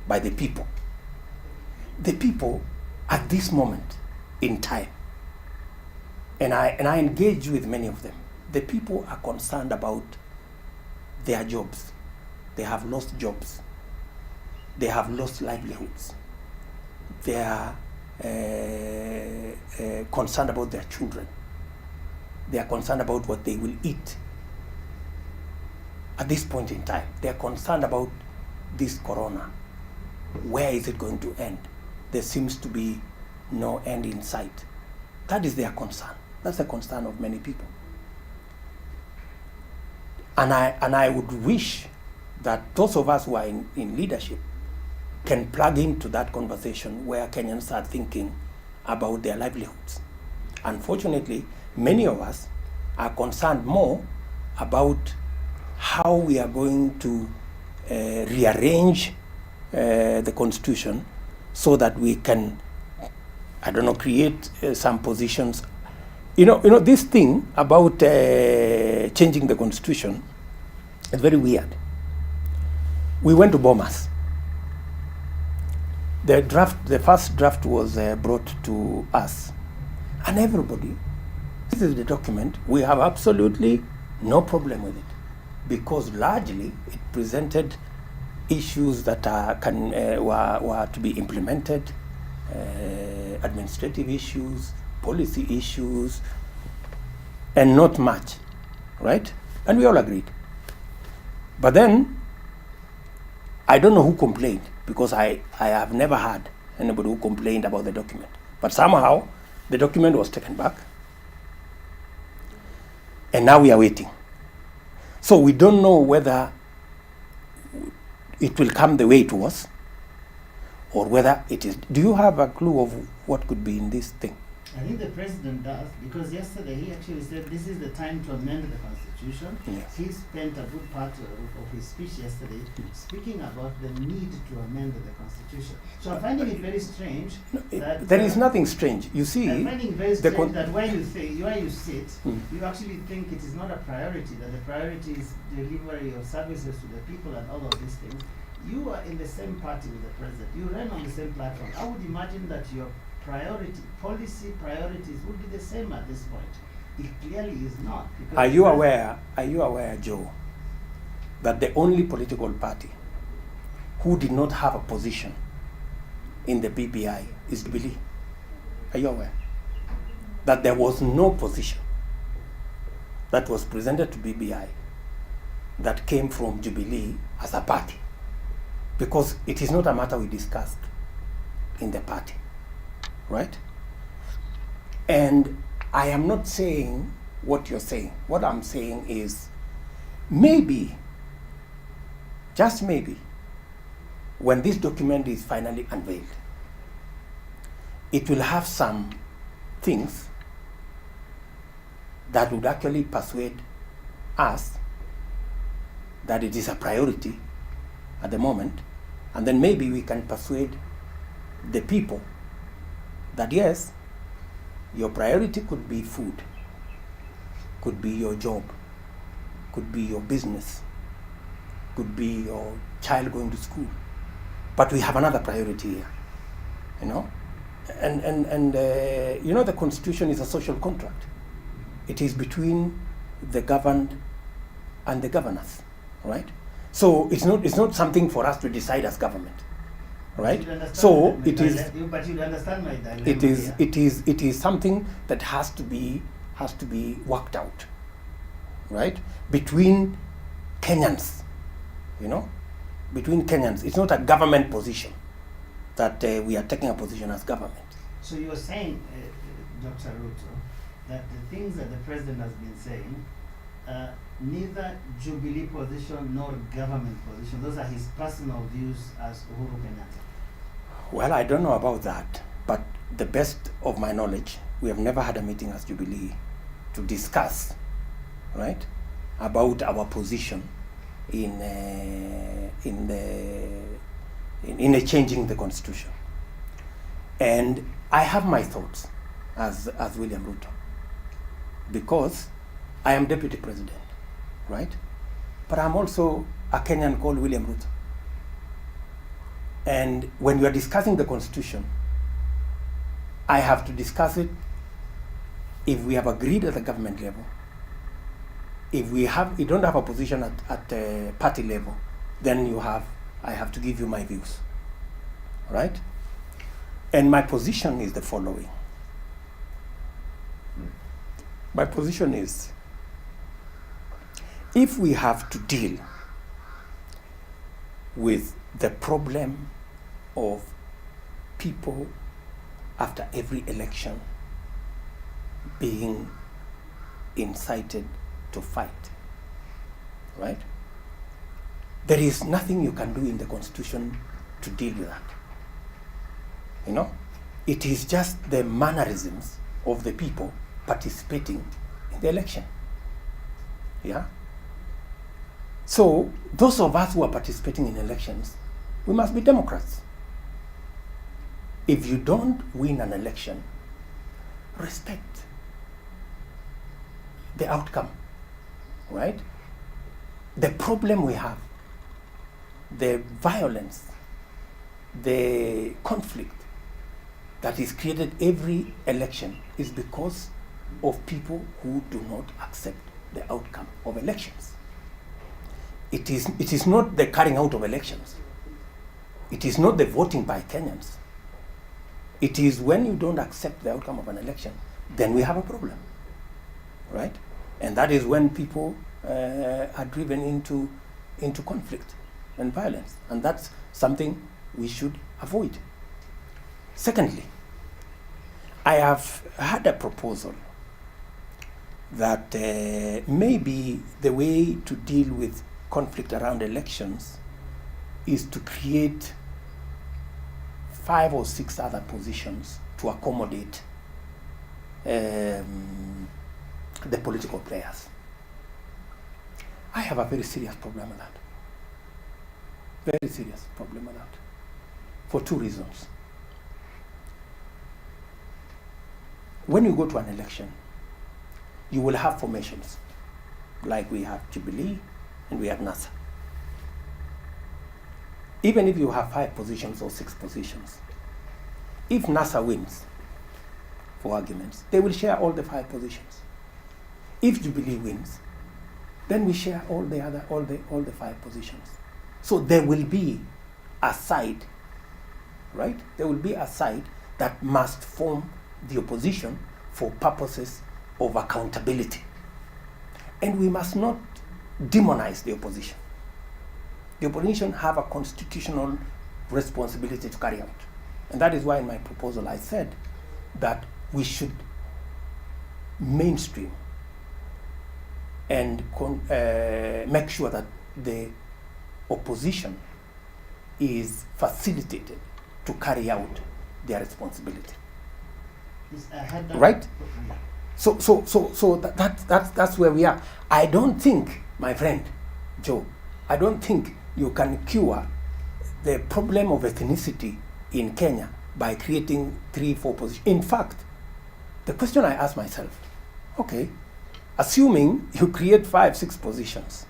by the people. The people at this moment in time, and I engage with many of them, the people are concerned about their jobs. They have lost jobs. They have lost livelihoods. They are concerned about their children. They are concerned about what they will eat. At this point in time, they are concerned about this corona. Where is it going to end? There seems to be no end in sight. That is their concern. That's the concern of many people. And I would wish that those of us who are in leadership can plug into that conversation where Kenyans are thinking about their livelihoods. Unfortunately, many of us are concerned more about how we are going to rearrange the Constitution so that we can, create some positions. This thing about changing the Constitution is very weird. We went to Bomas. The first draft was brought to us, and everybody, this is the document, we have absolutely no problem with it, because largely it presented issues that were to be implemented, administrative issues, policy issues, and not much, right? And we all agreed. But then, I don't know who complained, because I have never heard anybody who complained about the document. But somehow, the document was taken back, and now we are waiting. So we don't know whether it will come the way it was, or whether it is. Do you have a clue of what could be in this thing? I think the president does, because yesterday he actually said this is the time to amend the Constitution. Yes. He spent a good part of his speech yesterday speaking about the need to amend the Constitution. So I'm finding it very strange that... There is nothing strange. You see... I'm finding it very strange that where you sit, you actually think it is not a priority, that the priority is delivery of services to the people and all of these things. You are in the same party with the president. You ran on the same platform. I would imagine that your policy priorities would be the same at this point. It clearly is not. Are you aware, Joe, that the only political party who did not have a position in the BBI is Jubilee? Are you aware that there was no position that was presented to BBI that came from Jubilee as a party, because it is not a matter we discussed in the party, right? And I am not saying what you're saying. What I'm saying is maybe, just maybe, when this document is finally unveiled, it will have some things that would actually persuade us that it is a priority at the moment, and then maybe we can persuade the people that yes, your priority could be food, could be your job, could be your business, could be your child going to school, but we have another priority here, you know. And you know, the Constitution is a social contract. It is between the governed and the governors, right? So it's not something for us to decide as government, right? So it is. But you understand my dilemma. It is something that has to be worked out, right? Between Kenyans, you know, between Kenyans. It's not a government position that we are taking a position as government. So you are saying, Dr. Ruto, that the things that the president has been saying, neither Jubilee position nor government position, those are his personal views as Uhuru Kenyatta. Well, I don't know about that, but the best of my knowledge, we have never had a meeting as Jubilee to discuss, right, about our position in changing the Constitution. And I have my thoughts as William Ruto, because I am deputy president, right? But I'm also a Kenyan called William Ruto. And when you are discussing the Constitution, I have to discuss it if we have agreed at the government level. If we don't have a position at the party level, then I have to give you my views, right? And my position is the following. My position is, if we have to deal with the problem of people after every election being incited to fight, right? There is nothing you can do in the Constitution to deal with that. You know, it is just the mannerisms of the people participating in the election. Yeah? So, those of us who are participating in elections, we must be Democrats. If you don't win an election, respect the outcome, right? The problem we have, the violence, the conflict that is created every election is because of people who do not accept the outcome of elections. It is not the carrying out of elections. It is not the voting by Kenyans. It is when you don't accept the outcome of an election, then we have a problem, right? And that is when people are driven into conflict and violence. And that's something we should avoid. Secondly, I have had a proposal that maybe the way to deal with conflict around elections is to create 5 or 6 other positions to accommodate the political players. I have a very serious problem with that. Very serious problem with that. For 2 reasons. When you go to an election, you will have formations, like we have Jubilee and we have NASA. Even if you have 5 positions or 6 positions, if NASA wins, for arguments, they will share all the 5 positions. If Jubilee wins, then we share all the 5 positions. So there will be a side, right? There will be a side that must form the opposition for purposes of accountability. And we must not demonize the opposition. The opposition have a constitutional responsibility to carry out. And that is why in my proposal I said that we should mainstream and make sure that the opposition is facilitated to carry out their responsibility. Right? So that's where we are. I don't think, my friend Joe, I don't think you can cure the problem of ethnicity in Kenya by creating 3-4 positions. In fact, the question I ask myself, okay, assuming you create 5-6 positions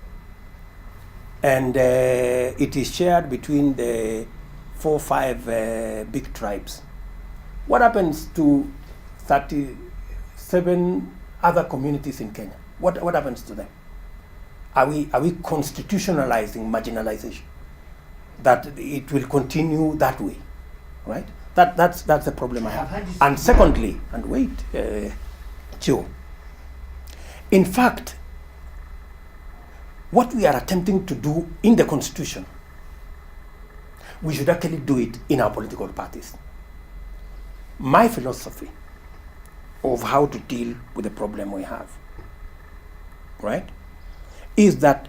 and it is shared between the 4-5 big tribes, what happens to 37 other communities in Kenya? What happens to them? Are we constitutionalizing marginalization? That it will continue that way, right? That's the problem I have. And secondly, and wait, Joe, in fact, what we are attempting to do in the Constitution, we should actually do it in our political parties. My philosophy of how to deal with the problem we have, right, is that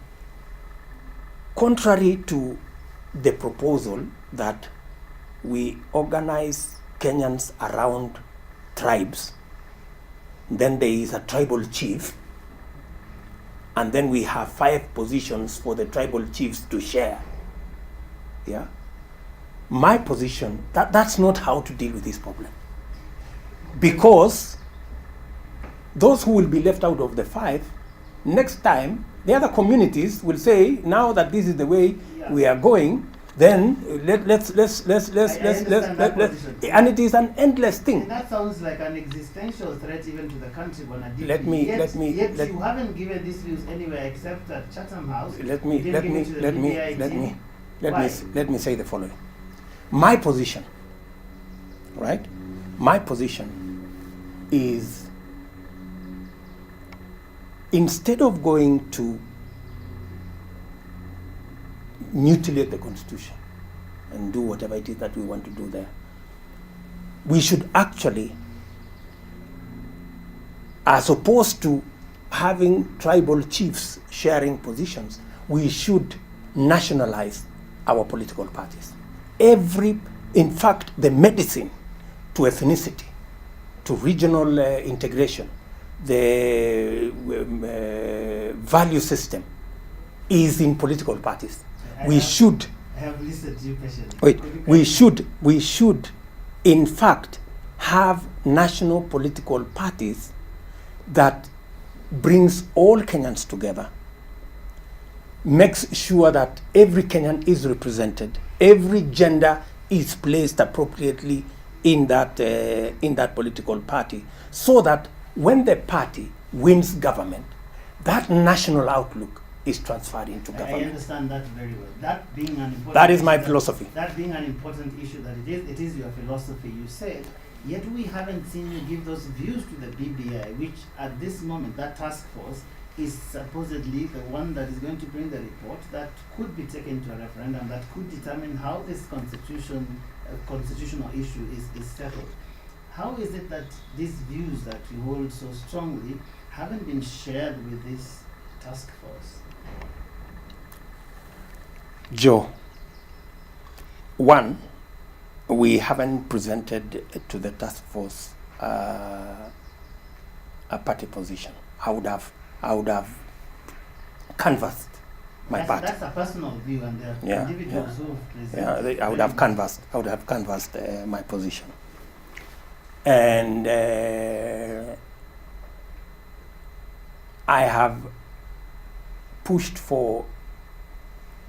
contrary to the proposal that we organize Kenyans around tribes, then there is a tribal chief, and then we have 5 positions for the tribal chiefs to share. Yeah? My position, that's not how to deal with this problem. Because those who will be left out of the 5, next time, the other communities will say, now that this is the way we are going, then let's and it is an endless thing. And that sounds like an existential threat even to the country. Let me you haven't given these views anywhere except at Chatham House. Let me say the following. My position, right? My position is, instead of going to mutilate the Constitution and do whatever it is that we want to do there, we should actually, as opposed to having tribal chiefs sharing positions, we should nationalize our political parties. In fact, the medicine to ethnicity, to regional integration, the value system is in political parties. I have listened to you patiently. Wait, we should, in fact, have national political parties that brings all Kenyans together, makes sure that every Kenyan is represented, every gender is placed appropriately in that political party, so that when the party wins government, that national outlook is transferred into government. I understand that very well. That being an important that is my philosophy. That being an important issue that it is your philosophy, you said, yet we haven't seen you give those views to the BBI, which at this moment, that task force is supposedly the one that is going to bring the report that could be taken to a referendum that could determine how this constitutional issue is settled. How is it that these views that you hold so strongly haven't been shared with this task force? Joe, one, we haven't presented to the task force a party position. I would have canvassed my party. That's a personal view, and there are individuals who present. I would have canvassed my position, and I have pushed for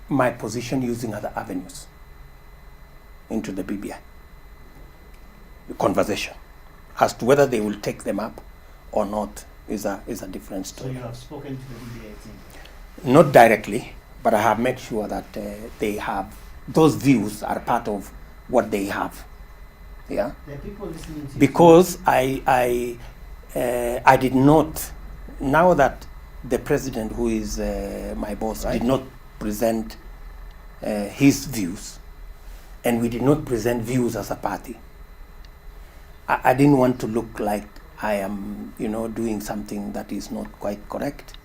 my position using other avenues into the BBI. The conversation as to whether they will take them up or not is a different story. So you have spoken to the BBI team? Not directly, but I have made sure that they have, those views are part of what they have. Yeah. There are people listening to you. Because I did not, now that the president, who is my boss, Right. did not present his views, and we did not present views as a party. I didn't want to look like I am, doing something that is not quite correct.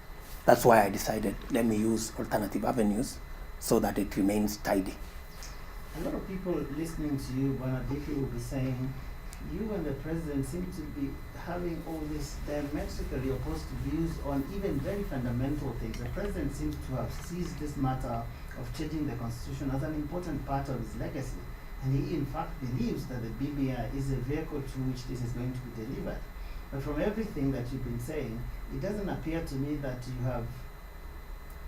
That's why I decided, let me use alternative avenues so that it remains tidy. A lot of people listening to you, Bonadiki, will be saying, you and the president seem to be having all these diametrically opposed views on even very fundamental things. The president seems to have seized this matter of changing the constitution as an important part of his legacy. And he in fact believes that the BBI is a vehicle through which this is going to be delivered. But from everything that you've been saying, it doesn't appear to me that you have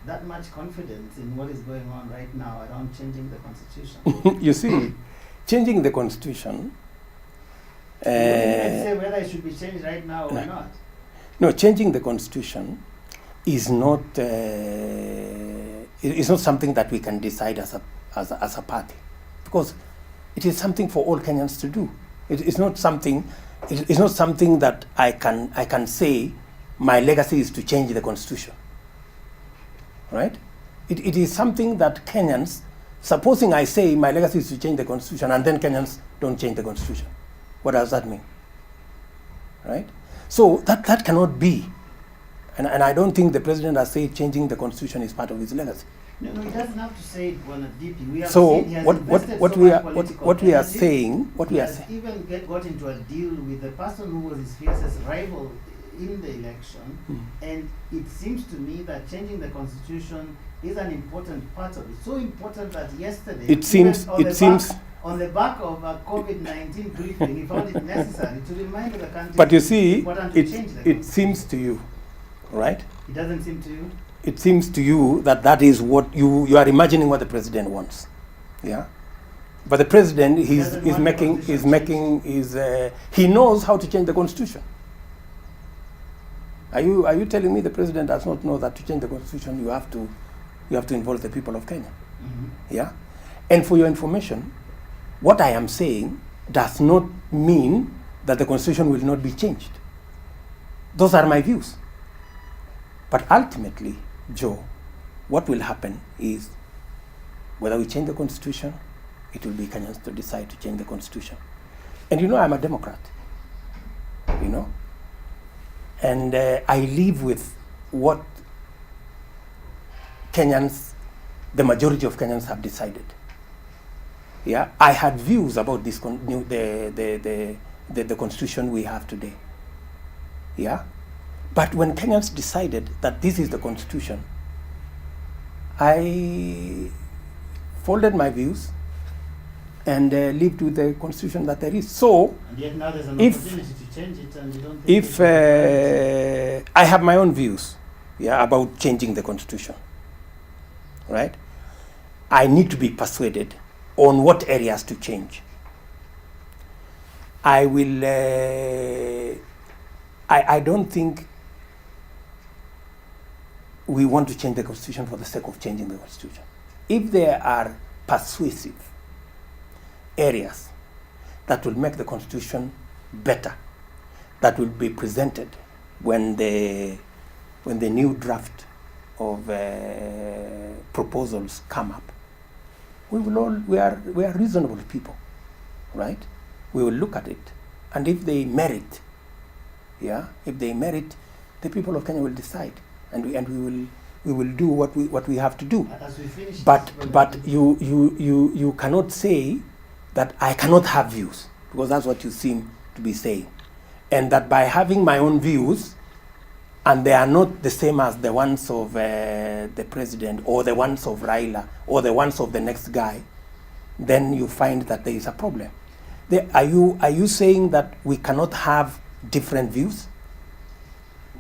that much confidence in what is going on right now around changing the constitution. You see, changing the constitution. You can say whether it should be changed right now or not. No, changing the constitution is not something that we can decide as a party, because it is something for all Kenyans to do. It's not something that I can say my legacy is to change the constitution. Right? It is something that Kenyans, supposing I say my legacy is to change the constitution and then Kenyans don't change the constitution. What does that mean? Right? So that cannot be. And I don't think the president has said changing the constitution is part of his legacy. No, he doesn't have to say it, Bonadiki. We have So seen he has what invested we so are much what political we are energy. saying He has even got into a deal with the person who was his fiercest rival in the election, and it seems to me that changing the constitution is an important part of it. So important that yesterday, on the back of a COVID-19 briefing, he found it necessary to remind the country. But you see, it's important to change the it seems to you, right? It doesn't seem to you. It seems to you that is what you are imagining what the president wants, yeah. But the president he knows how to change the constitution. Are you telling me the president does not know that to change the constitution you have to involve the people of Kenya? Mm-hmm. Yeah? And for your information, what I am saying does not mean that the constitution will not be changed. Those are my views. But ultimately, Joe, what will happen is whether we change the constitution, it will be Kenyans to decide to change the constitution. And I'm a Democrat, and I live with what Kenyans, the majority of Kenyans have decided. Yeah, I had views about this the constitution we have today. Yeah, but when Kenyans decided that this is the constitution, I folded my views and lived with the constitution that there is. So, and yet now there's an opportunity to change it, and you don't think if I have my own views, about changing the constitution, right? I need to be persuaded on what areas to change. I will. I don't think we want to change the constitution for the sake of changing the constitution. If there are persuasive areas that will make the constitution better, that will be presented when the new draft of proposals come up, we are reasonable people, right? We will look at it, and if they merit, the people of Kenya will decide, and we will do what we have to do. As we finish But you cannot say that I cannot have views, because that's what you seem to be saying, and that by having my own views, and they are not the same as the ones of the president or the ones of Raila or the ones of the next guy, then you find that there is a problem. Are you saying that we cannot have different views?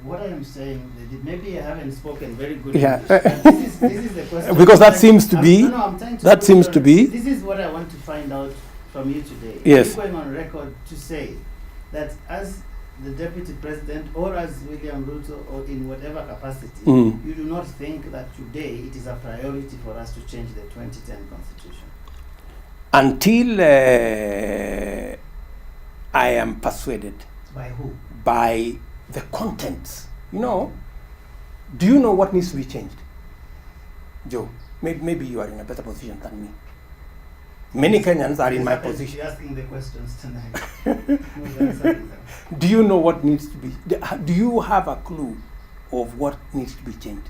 What I am saying, maybe I haven't spoken very good Yeah. English, but this is the question. Because that seems to be. I'm trying to That put seems on- to be. This is what I want to find out from you today. Yes. Are you going on record to say that as the deputy president or as William Ruto or in whatever capacity, you do not think that today it is a priority for us to change the 2010 constitution? Until I am persuaded By who? by the contents. Do you know what needs to be changed? Joe, maybe you are in a better position than me. Many Kenyans are in my position. You're asking the questions tonight. No, the answer is that. Do you know what needs to be? Do you have a clue of what needs to be changed?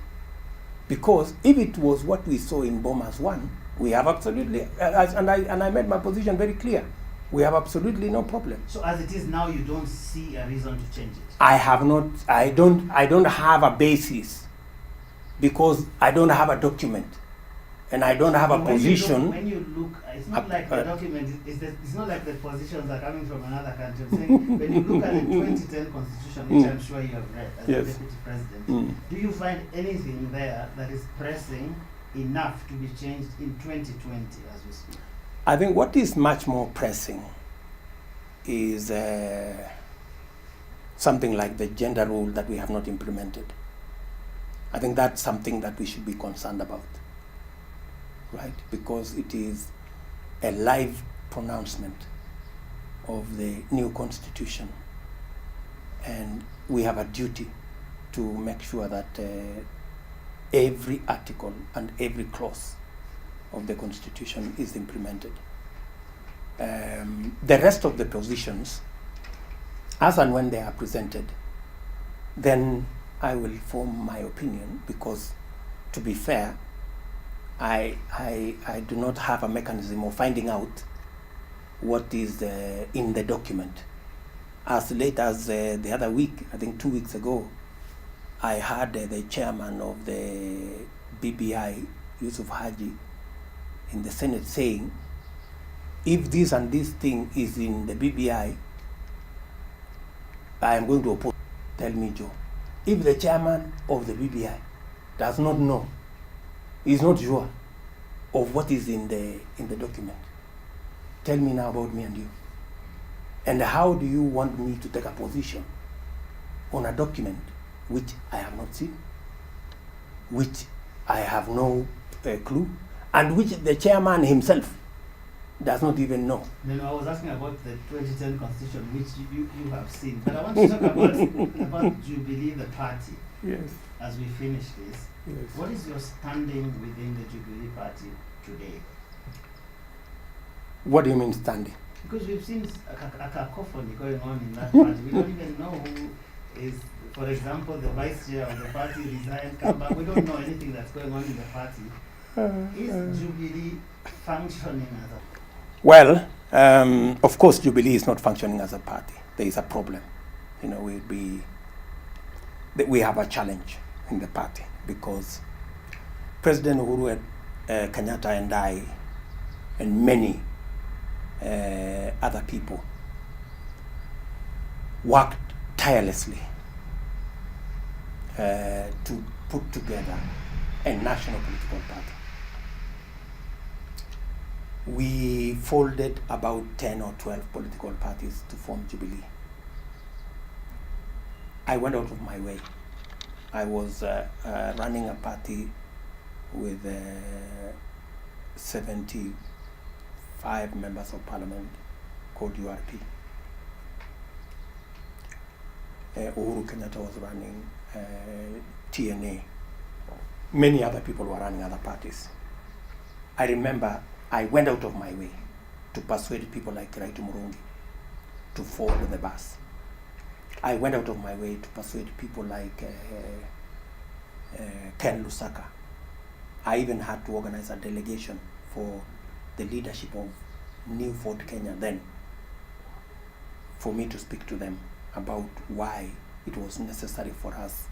Because if it was what we saw in Bomas 1, we have absolutely, and I made my position very clear. We have absolutely no problem. So as it is now, you don't see a reason to change it? I don't have a basis, because I don't have a document, and I don't have a position. When you look, it's not like the document, it's not like the positions are coming from another country. I'm saying, when you look at the 2010 constitution, which I'm sure you have read as Yes. the deputy president, do you find anything there that is pressing enough to be changed in 2020 as we speak? I think what is much more pressing is something like the gender rule that we have not implemented. I think that's something that we should be concerned about, right? Because it is a live pronouncement of the new constitution, and we have a duty to make sure that every article and every clause of the constitution is implemented. The rest of the positions, as and when they are presented, then I will form my opinion, because to be fair, I do not have a mechanism of finding out what is in the document. As late as the other week, I think 2 weeks ago, I heard the chairman of the BBI, Yusuf Haji, in the Senate saying, if this and this thing is in the BBI, I am going to oppose. Tell me, Joe, if the chairman of the BBI does not know, is not sure of what is in the document, tell me now about me and you. And how do you want me to take a position on a document which I have not seen, which I have no clue, and which the chairman himself does not even know? No, I was asking about the 2010 constitution, which you have seen. But I want to talk about Jubilee, the party. Yes. As we finish this, Yes. what is your standing within the Jubilee party today? What do you mean standing? Because we've seen a cacophony going on in that party. We don't even know who is, for example, the vice chair of the party resigned, come back. We don't know anything that's going on in the party. Is Jubilee functioning as a... Well, of course, Jubilee is not functioning as a party. There is a problem. You know, we have a challenge in the party, because President Uhuru Kenyatta and I and many other people worked tirelessly to put together a national political party. We folded about 10 or 12 political parties to form Jubilee. I went out of my way. I was running a party with 75 members of parliament called URP. Uhuru Kenyatta was running TNA. Many other people were running other parties. I remember I went out of my way to persuade people like Ruto to follow the bus. I went out of my way to persuade people like Ken Lusaka. I even had to organize a delegation for the leadership of New Fort Kenya then, for me to speak to them about why it was necessary for us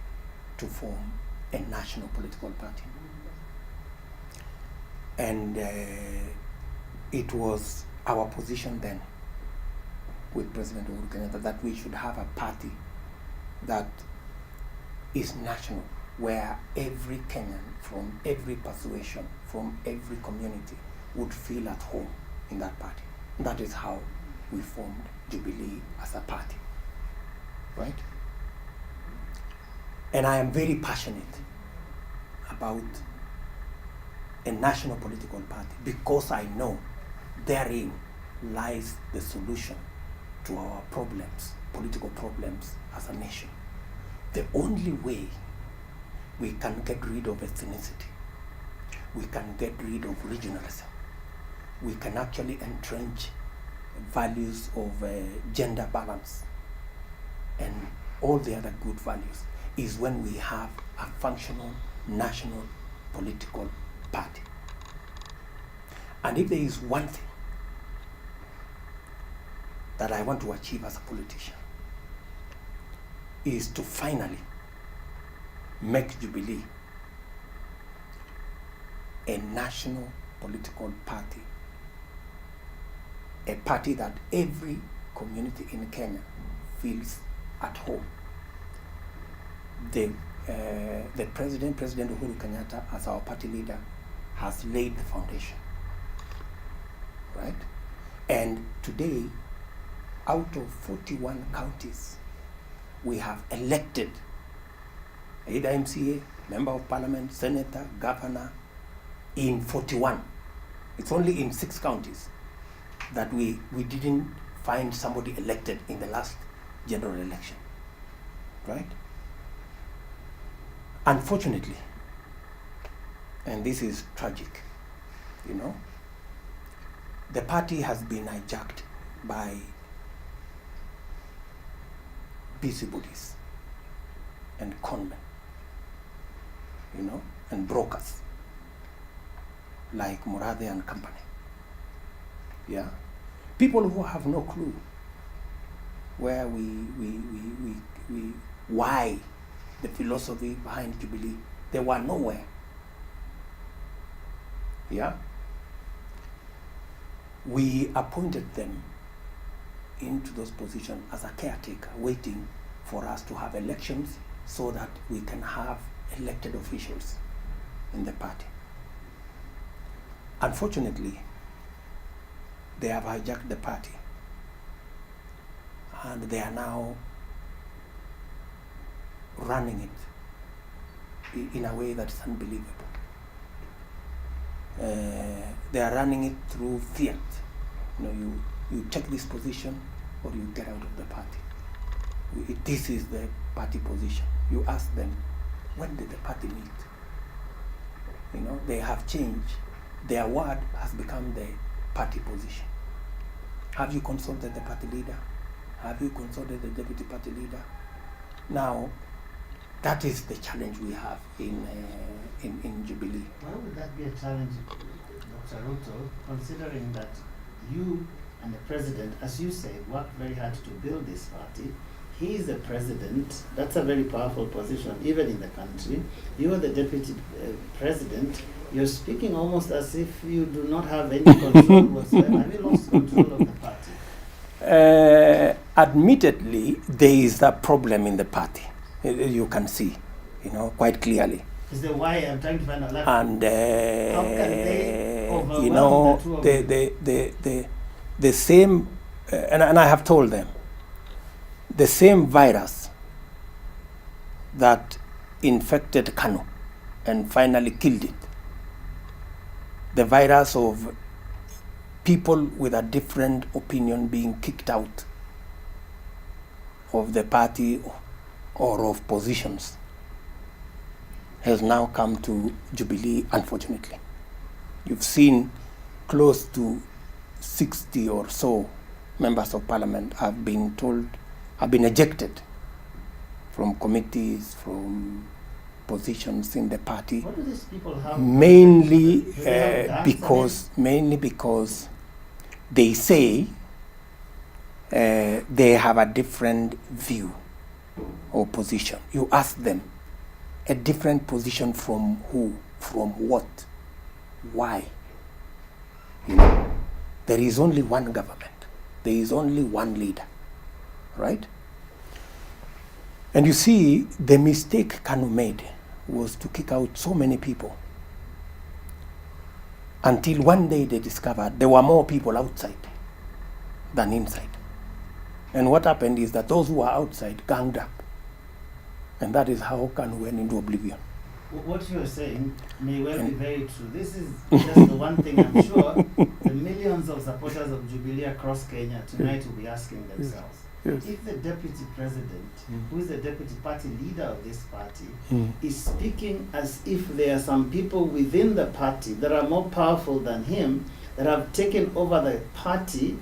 to form a national political party. And it was our position then with President Uhuru Kenyatta that we should have a party that is national, where every Kenyan from every persuasion, from every community would feel at home in that party. And that is how we formed Jubilee as a party, right? And I am very passionate about a national political party, because I know therein lies the solution to our problems, political problems as a nation. The only way we can get rid of ethnicity. We can get rid of regionalism. We can actually entrench values of gender balance and all the other good values, is when we have a functional national political party. And if there is one thing that I want to achieve as a politician, is to finally make Jubilee a national political party, a party that every community in Kenya feels at home. The President Uhuru Kenyatta, as our party leader, has laid the foundation, right? And today, out of 41 counties, we have elected either MCA, Member of Parliament, Senator, Governor, in 41. It's only in 6 counties that we didn't find somebody elected in the last general election, right? Unfortunately, and this is tragic, you know, the party has been hijacked by busybodies and conmen, you know, and brokers like Murathe and company. Yeah, people who have no clue where why the philosophy behind Jubilee. They were nowhere. Yeah, we appointed them into those positions as a caretaker, waiting for us to have elections so that we can have elected officials in the party. Unfortunately, they have hijacked the party, and they are now running it in a way that's unbelievable. They are running it through fiat. You know, you take this position or you get out of the party. This is the party position. You ask them, when did the party meet? You know, they have changed. Their word has become the party position. Have you consulted the party leader? Have you consulted the deputy party leader? Now, that is the challenge we have in Jubilee. Why would that be a challenge, Dr. Ruto, considering that you and the president, as you say, worked very hard to build this party? He is the president. That's a very powerful position, even in the country. You are the deputy president. You're speaking almost as if you do not have any control whatsoever. Have you lost control of the party? Admittedly, there is a problem in the party. You can see, you know, quite clearly. Is the why I'm trying to find out. And how can they overwhelm you know, the two of you? the same, and I have told them, the same virus that infected Kano and finally killed it, the virus of people with a different opinion being kicked out of the party or of positions, has now come to Jubilee, unfortunately. You've seen close to 60 or so members of parliament have been ejected from committees, from positions in the party. What do these people have? Mainly because they say they have a different view or position. You ask them, a different position from who? From what? Why? You know, there is only one government. There is only one leader, right? And you see, the mistake Kanu made was to kick out so many people until one day they discovered there were more people outside than inside. And what happened is that those who were outside ganged up. And that is how Kanu went into oblivion. What you're saying may well be very true. This is just the one thing I'm sure the millions of supporters of Jubilee across Kenya tonight will be asking themselves. Yes. If the deputy president, who is the deputy party leader of this party, Mm. is speaking as if there are some people within the party that are more powerful than him, that have taken over the party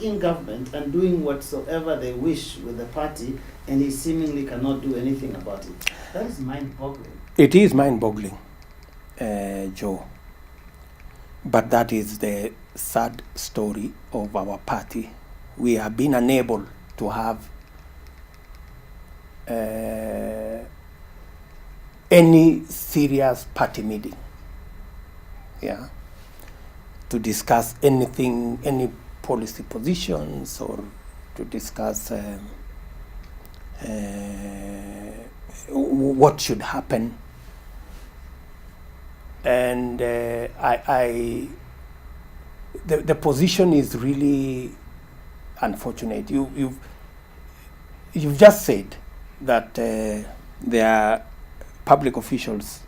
in government, and doing whatsoever they wish with the party, and he seemingly cannot do anything about it. That is mind-boggling. It is mind-boggling, Joe. But that is the sad story of our party. We have been unable to have any serious party meeting, yeah, to discuss anything, any policy positions, or to discuss what should happen. And the position is really unfortunate. You've just said that there are public officials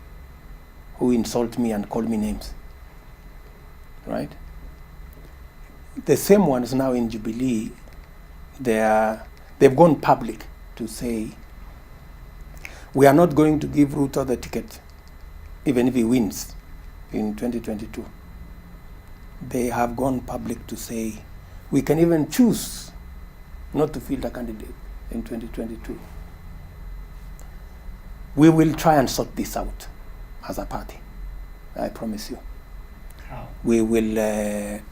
who insult me and call me names, right? The same ones now in Jubilee, they've gone public to say, we are not going to give Ruto the ticket, even if he wins in 2022. They have gone public to say, we can even choose not to field a candidate in 2022. We will try and sort this out as a party, I promise you. How? We will,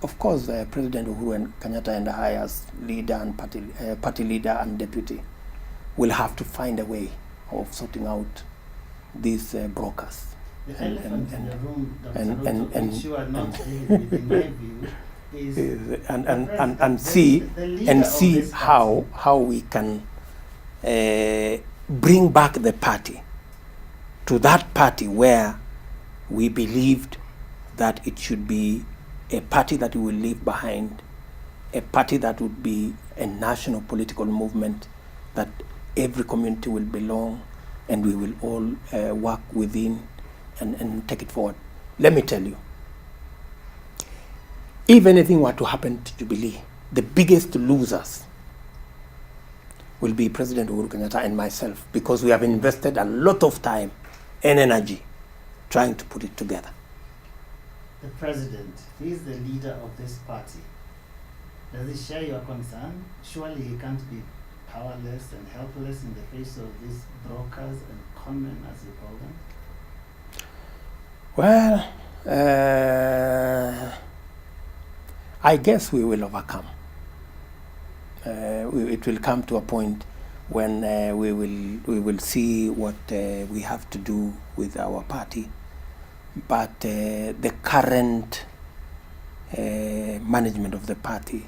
of course, President Uhuru Kenyatta and I as leader and party leader and deputy will have to find a way of sorting out these brokers. The elephant in the room, Dr. Ruto, which you are not dealing with, in my view, is and see the leader and of see this party. how we can bring back the party to that party where we believed that it should be a party that we will leave behind, a party that would be a national political movement that every community will belong, and we will all work within and take it forward. Let me tell you, if anything were to happen to Jubilee, the biggest losers will be President Uhuru Kenyatta and myself, because we have invested a lot of time and energy trying to put it together. The president, he is the leader of this party. Does he share your concern? Surely he can't be powerless and helpless in the face of these brokers and conmen, as you call them. Well, I guess we will overcome. It will come to a point when we will see what we have to do with our party. But the current management of the party,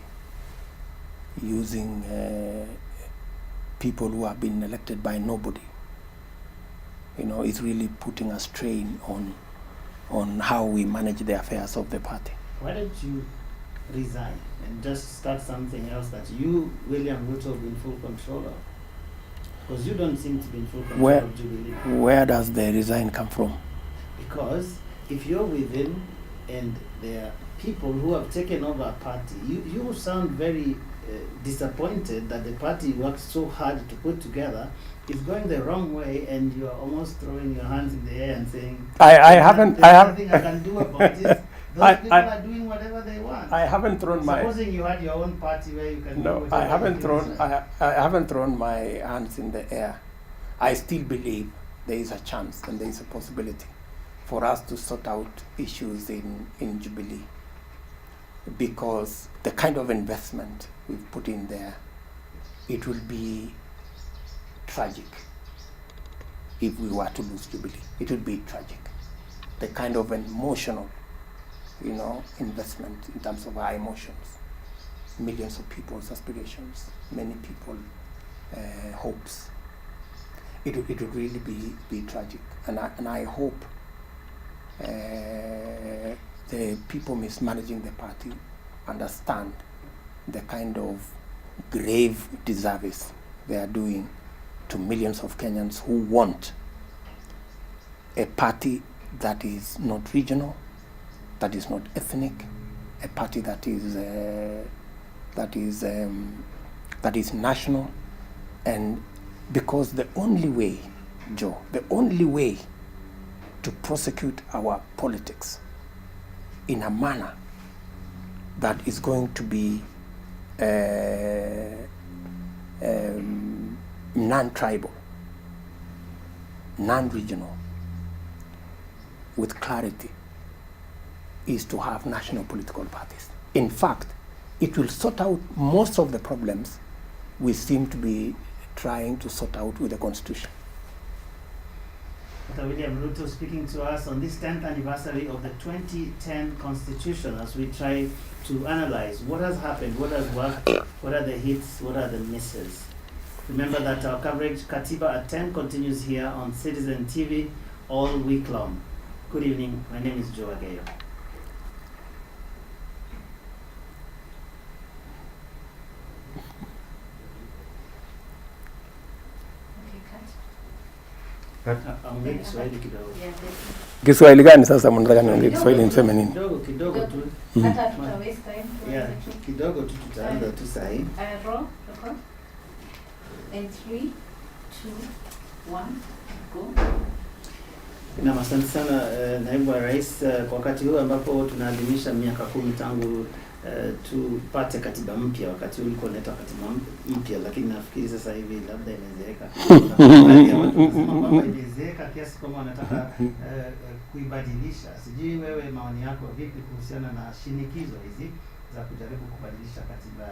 using people who have been elected by nobody, is really putting a strain on how we manage the affairs of the party. Why don't you resign and just start something else that you, William Ruto, be in full control of? Because you don't seem to be in full control of Jubilee. Where does the resign come from? Because if you're within and there are people who have taken over a party, you sound very disappointed that the party worked so hard to put together is going the wrong way, and you are almost throwing your hands in the air and saying, there's nothing I can do about this. Those people are doing whatever they want. I haven't thrown Supposing you had your own party where you can do whatever I haven't you thrown. decide. I haven't thrown my hands in the air. I still believe there is a chance and there is a possibility for us to sort out issues in Jubilee, because the kind of investment we've put in there, it will be tragic if we were to lose Jubilee. It would be tragic. The kind of emotional, investment in terms of our emotions, millions of people's aspirations, many people hopes. It would really be tragic, and I hope the people mismanaging the party understand the kind of grave disservice they are doing to millions of Kenyans who want a party that is not regional, that is not ethnic, a party that is that is national, and because the only way, Joe, the only way to prosecute our politics in a manner that is going to be non-tribal, non-regional, with clarity, is to have national political parties. In fact, it will sort out most of the problems we seem to be trying to sort out with the Constitution. Dr. William Ruto speaking to us on this 10th anniversary of the 2010 Constitution, as we try to analyze what has happened, what has worked, what are the hits, what are the misses. Remember that our coverage, Katiba at 10, continues here on Citizen TV all week long. Good evening, my name is Joe Ageyo. Aongee Kiswahili kidogo. Kiswahili gani sasa mnataka niongee Kiswahili niseme nini? Kidogo tu. Hata tuta waste time. Yeah, kidogo tu tutaanza tu sahi. Roll, record. And 3, 2, 1, go. Na asante sana naibu wa rais, kwa wakati huu ambapo tunaadhimisha miaka 10 tangu tupate katiba mpya. Wakati ulikuwa unaitwa katiba mpya, lakini nafikiri sasa hivi labda imezeeka. Imezeeka kiasi kwamba wanataka kuibadilisha. Sijui wewe maoni yako vipi kuhusiana na shinikizo hizi za kujaribu kubadilisha katiba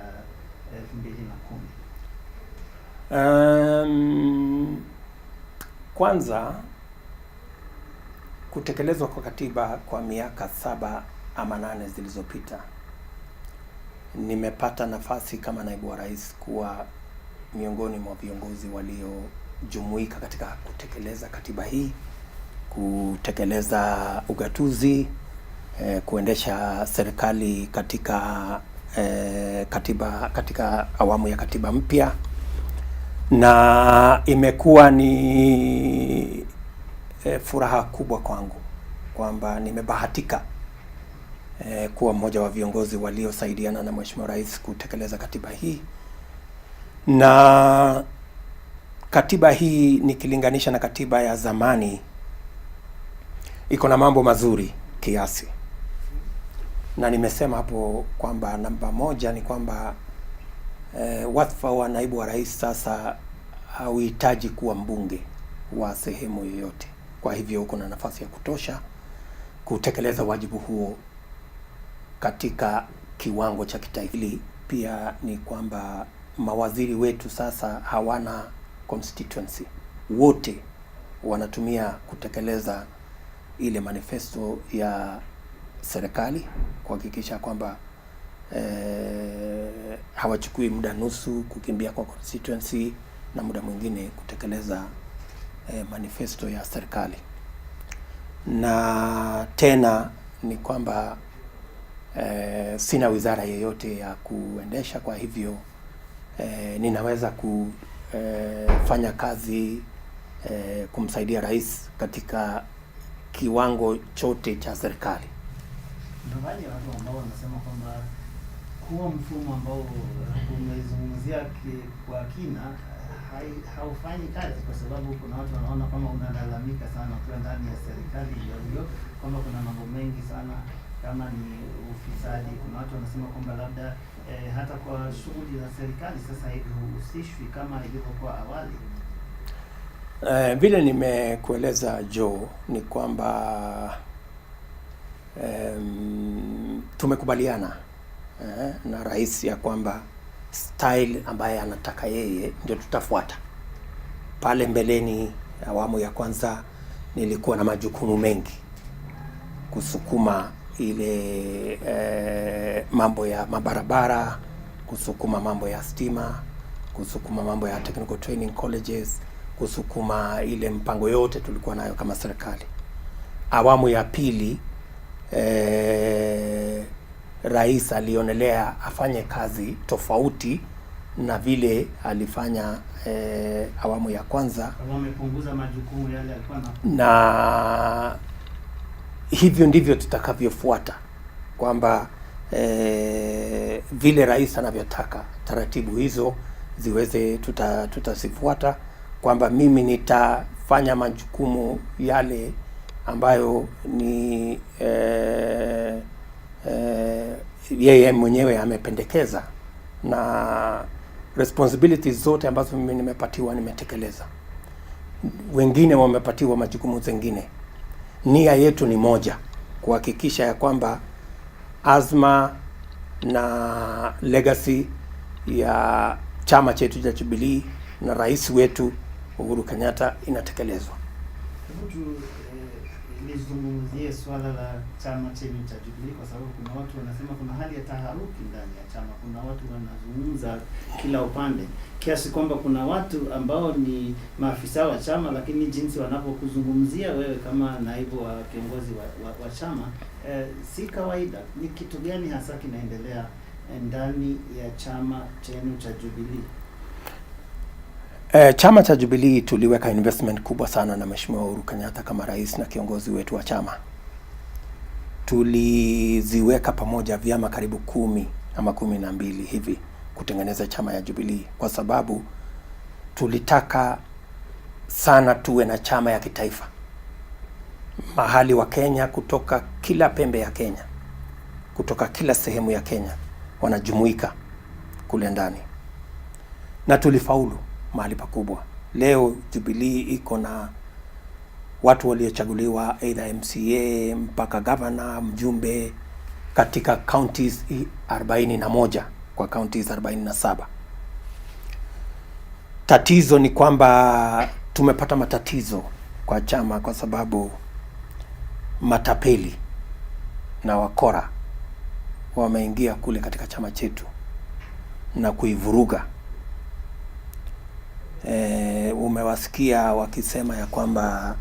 2010? Kwanza, kutekelezwa kwa katiba kwa miaka 7 ama 8 zilizopita, nimepata nafasi kama naibu wa rais kuwa miongoni mwa viongozi waliojumuika katika kutekeleza katiba hii, kutekeleza ugatuzi, kuendesha serikali katika katika awamu ya katiba mpya, na imekuwa ni furaha kubwa kwangu kwamba nimebahatika kuwa mmoja wa viongozi waliosaidiana na Mheshimiwa Rais kutekeleza katiba hii. Na katiba hii nikilinganisha na katiba ya zamani iko na mambo mazuri kiasi. Na nimesema hapo kwamba namba moja ni kwamba wadhifa wa naibu wa rais sasa hauhitaji kuwa mbunge wa sehemu yoyote. Kwa hivyo uko na nafasi ya kutosha kutekeleza wajibu huo katika kiwango cha kitaifa. Pia ni kwamba mawaziri wetu sasa hawana constituency. Wote wanatumia kutekeleza ile manifesto ya serikali, kuhakikisha kwamba hawachukui muda nusu kukimbia kwa constituency na muda mwingine kutekeleza manifesto ya serikali. Na tena ni kwamba sina wizara yoyote ya kuendesha, kwa hivyo ninaweza kufanya kazi kumsaidia rais katika kiwango chote cha serikali. Ndio wale watu ambao wanasema kwamba huo mfumo ambao umezungumzia kwa kina haufanyi kazi, kwa sababu kuna watu wanaona kama unalalamika sana ukiwa ndani ya serikali hiyo, kwamba kuna mambo mengi sana kama ni ufisadi. Kuna watu wanasema kwamba labda hata kwa shughuli za serikali sasa hivi huhusishwi kama ilivyokuwa awali. Vile nimekueleza Joe, ni kwamba tumekubaliana na rais ya kwamba style ambaye anataka yeye ndio tutafuata. Pale mbeleni, awamu ya kwanza, nilikuwa na majukumu mengi kusukuma ile mambo ya mabarabara, kusukuma mambo ya stima, kusukuma mambo ya technical training colleges, kusukuma ile mpango yote tulikuwa nayo kama serikali. Awamu ya pili, rais alionelea afanye kazi tofauti na vile alifanya awamu ya kwanza. Wamepunguza majukumu yale alikuwa na hivyo ndivyo tutakavyofuata, kwamba vile rais anavyotaka taratibu hizo ziweze tutasifuata, kwamba mimi nitafanya majukumu yale ambayo ni yeye mwenyewe amependekeza, na responsibilities zote ambazo mimi nimepatiwa nimetekeleza. Wengine wamepatiwa majukumu zingine. Nia yetu ni moja, kuhakikisha ya kwamba azma na legacy ya chama chetu cha Jubilee na rais wetu Uhuru Kenyatta inatekelezwa. Hebu nizungumzie swala la chama chenu cha Jubilee, kwa sababu kuna watu wanasema kuna hali ya taharuki ndani ya chama. Kuna watu wanazungumza kila upande, kiasi kwamba kuna watu ambao ni maafisa wa chama, lakini jinsi wanapokuzungumzia wewe kama naibu wa kiongozi wa chama si kawaida. Ni kitu gani hasa kinaendelea ndani ya chama chenu cha Jubilee? Chama cha Jubilee tuliweka investment kubwa sana na Mheshimiwa Uhuru Kenyatta kama rais na kiongozi wetu wa chama. Tuliziweka pamoja vyama karibu 10 ama 12 hivi kutengeneza chama ya Jubilee, kwa sababu tulitaka sana tuwe na chama ya kitaifa. Mahali wa Kenya kutoka kila pembe ya Kenya, kutoka kila sehemu ya Kenya wanajumuika kule ndani, na tulifaulu mahali pakubwa. Leo Jubilee iko na watu waliochaguliwa either MCA mpaka governor, mjumbe katika counties 41 kwa counties 47. Tatizo ni kwamba tumepata matatizo kwa chama kwa sababu matapeli na wakora wameingia kule katika chama chetu na kuivuruga. Umewasikia wakisema ya kwamba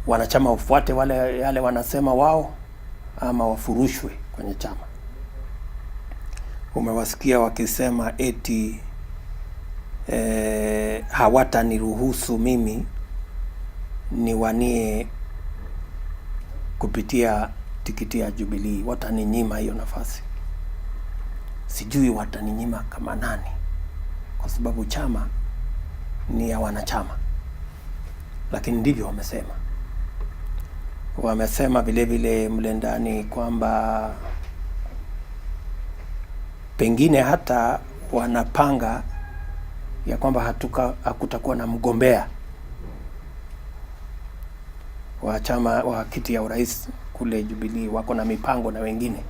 wanachama wafuate yale wanasema wao ama wafurushwe kwenye chama. Umewasikia wakisema eti hawataniruhusu mimi niwanie kupitia tikiti ya Jubilee, wataninyima hiyo nafasi. Sijui wataninyima kama nani, kwa sababu chama ni ya wanachama. Lakini ndivyo wamesema. Wamesema vile vile mle ndani kwamba pengine hata wanapanga ya kwamba hakutakuwa na mgombea wa chama wa kiti ya urais kule Jubilee. Wako na mipango na wengine.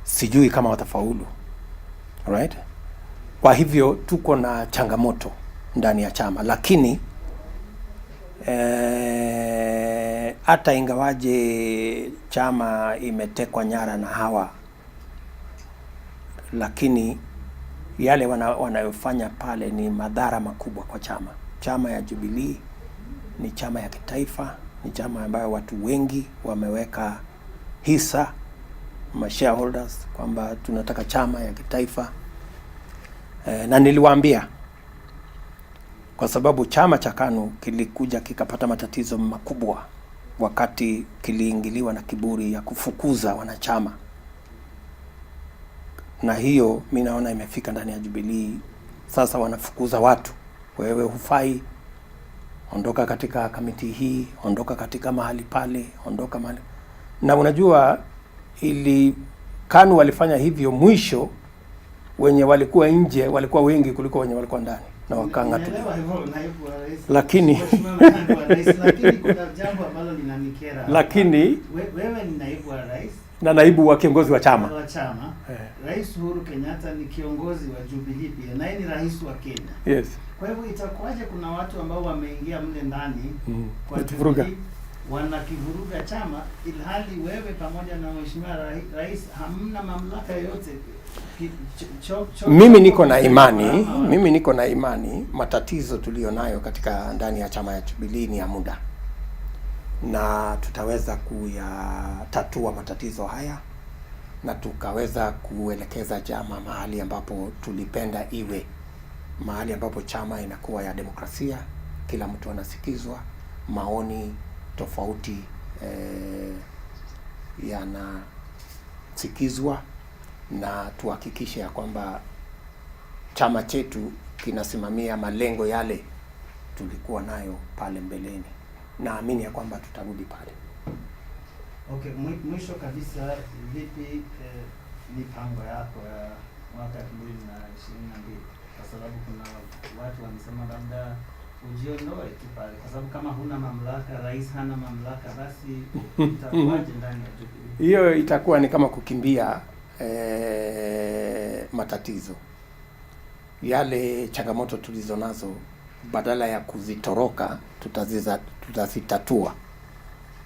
Sijui kama watafaulu. Alright? Kwa hivyo tuko na changamoto ndani ya chama, lakini hata ingawaje chama imetekwa nyara na hawa, lakini yale wanayofanya pale ni madhara makubwa kwa chama. Chama ya Jubilee ni chama ya kitaifa, ni chama ambayo watu wengi wameweka hisa, shareholders, kwamba tunataka chama ya kitaifa. Na niliwaambia, kwa sababu chama cha KANU kilikuja kikapata matatizo makubwa wakati kiliingiliwa na kiburi ya kufukuza wanachama. Na hiyo mimi naona imefika ndani ya Jubilee. Sasa wanafukuza watu. Wewe hufai, ondoka katika kamiti hii, ondoka katika mahali pale, ondoka mahali. Na unajua ili KANU walifanya hivyo, mwisho wenye walikuwa nje walikuwa wengi kuliko wenye walikuwa ndani, na wakanga tu. Lakini kuna jambo ambalo linanikera. Lakini wewe ni naibu wa rais na naibu wa kiongozi wa chama. Rais Uhuru Kenyatta ni kiongozi wa Jubilee pia, na yeye ni rais wa Kenya. Yes. Kwa hivyo itakuwaje kuna watu ambao wameingia mle ndani kwa Jubilee wanakivuruga chama, ilhali wewe pamoja na mheshimiwa rais hamna mamlaka yoyote? Mimi niko na imani matatizo tulionayo katika ndani ya chama ya Jubilee ni ya muda, na tutaweza kuyatatua matatizo haya, na tukaweza kuelekeza chama mahali ambapo tulipenda iwe, mahali ambapo chama inakuwa ya demokrasia, kila mtu anasikizwa, maoni tofauti kusikizwa na tuhakikishe ya kwamba chama chetu kinasimamia malengo yale tulikuwa nayo pale mbeleni. Naamini ya kwamba tutarudi pale. Okay, mwisho kabisa, vipi mipango yako ya mwaka 2022? Kwa sababu kuna watu wanasema labda ujiondoe tu pale, kwa sababu kama huna mamlaka, rais hana mamlaka, basi itakuwaje ndani ya Jubilee? Hiyo itakuwa ni kama kukimbia matatizo. Yale changamoto tulizo nazo, badala ya kuzitoroka, tutazitatua.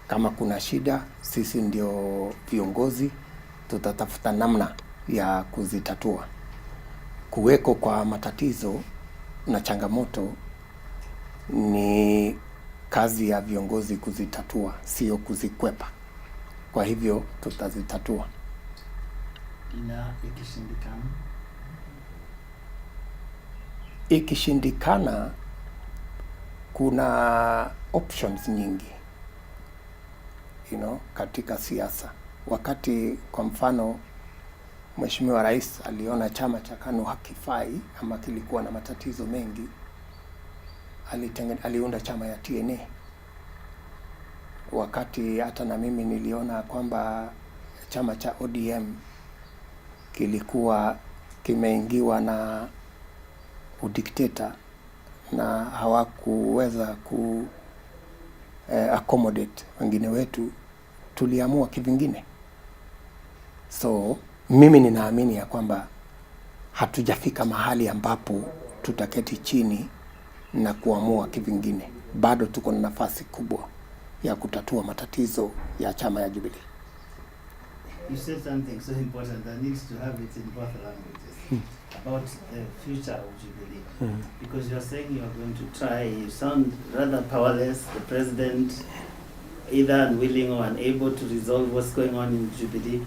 Kama kuna shida, sisi ndio viongozi, tutatafuta namna ya kuzitatua. Kuweko kwa matatizo na changamoto ni kazi ya viongozi kuzitatua, sio kuzikwepa. Kwa hivyo tutazitatua. Na ikishindikana? Ikishindikana, kuna options nyingi, katika siasa. Wakati kwa mfano Mheshimiwa Rais aliona chama cha KANU hakifai ama kilikuwa na matatizo mengi, aliunda chama ya TNA. Wakati hata na mimi niliona kwamba chama cha ODM kilikuwa kimeingiwa na udikteta na hawakuweza ku accommodate wengine wetu, tuliamua kivingine. So mimi ninaamini ya kwamba hatujafika mahali ambapo tutaketi chini na kuamua kivingine. Bado tuko na nafasi kubwa ya kutatua matatizo ya chama ya Jubilee. You said something so important that needs to have it in both languages about the future of Jubilee. Because you are saying you are going to try, you sound rather powerless, the president either unwilling or unable to resolve what's going on in Jubilee.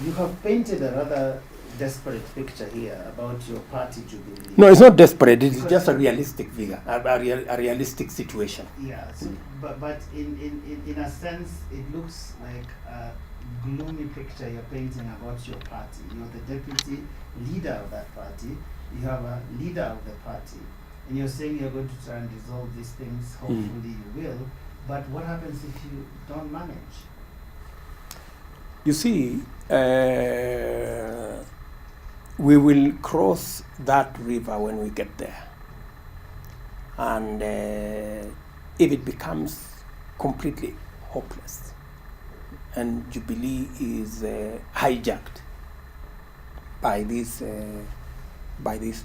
You have painted a rather desperate picture here about your party Jubilee. No, it's not desperate, it's just a realistic figure, a realistic situation. Yeah, so, but in a sense, it looks like a gloomy picture you're painting about your party. You're the deputy leader of that party, you have a leader of the party, and you're saying you're going to try and resolve these things, hopefully you will, but what happens if you don't manage? You see, we will cross that river when we get there. And if it becomes completely hopeless and Jubilee is hijacked by these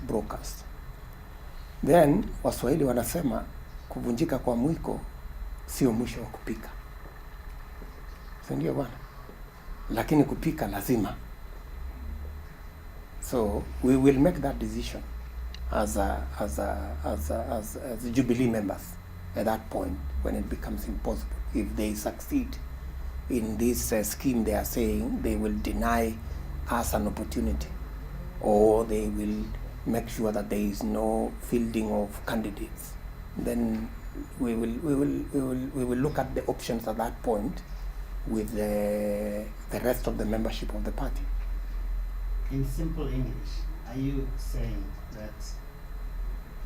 brokers, then Waswahili wanasema kuvunjika kwa mwiko sio mwisho wa kupika. Si ndio bwana? Lakini kupika lazima. So we will make that decision as Jubilee members at that point when it becomes impossible. If they succeed in this scheme they are saying, they will deny us an opportunity, or they will make sure that there is no fielding of candidates. Then we will look at the options at that point with the rest of the membership of the party. In simple English, are you saying that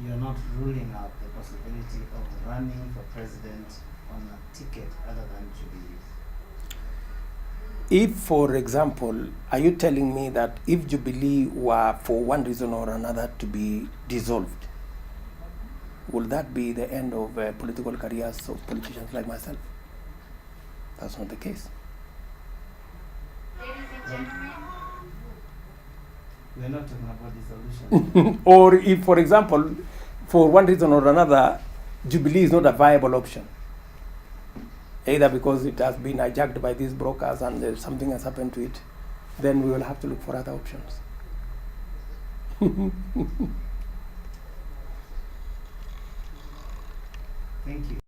you're not ruling out the possibility of running for president on a ticket other than Jubilee? If, for example, are you telling me that if Jubilee were for one reason or another to be dissolved, will that be the end of political careers of politicians like myself? That's not the case. We're not talking about dissolution. Or if, for example, for one reason or another, Jubilee is not a viable option, either because it has been hijacked by these brokers and something has happened to it, then we will have to look for other options. Thank you.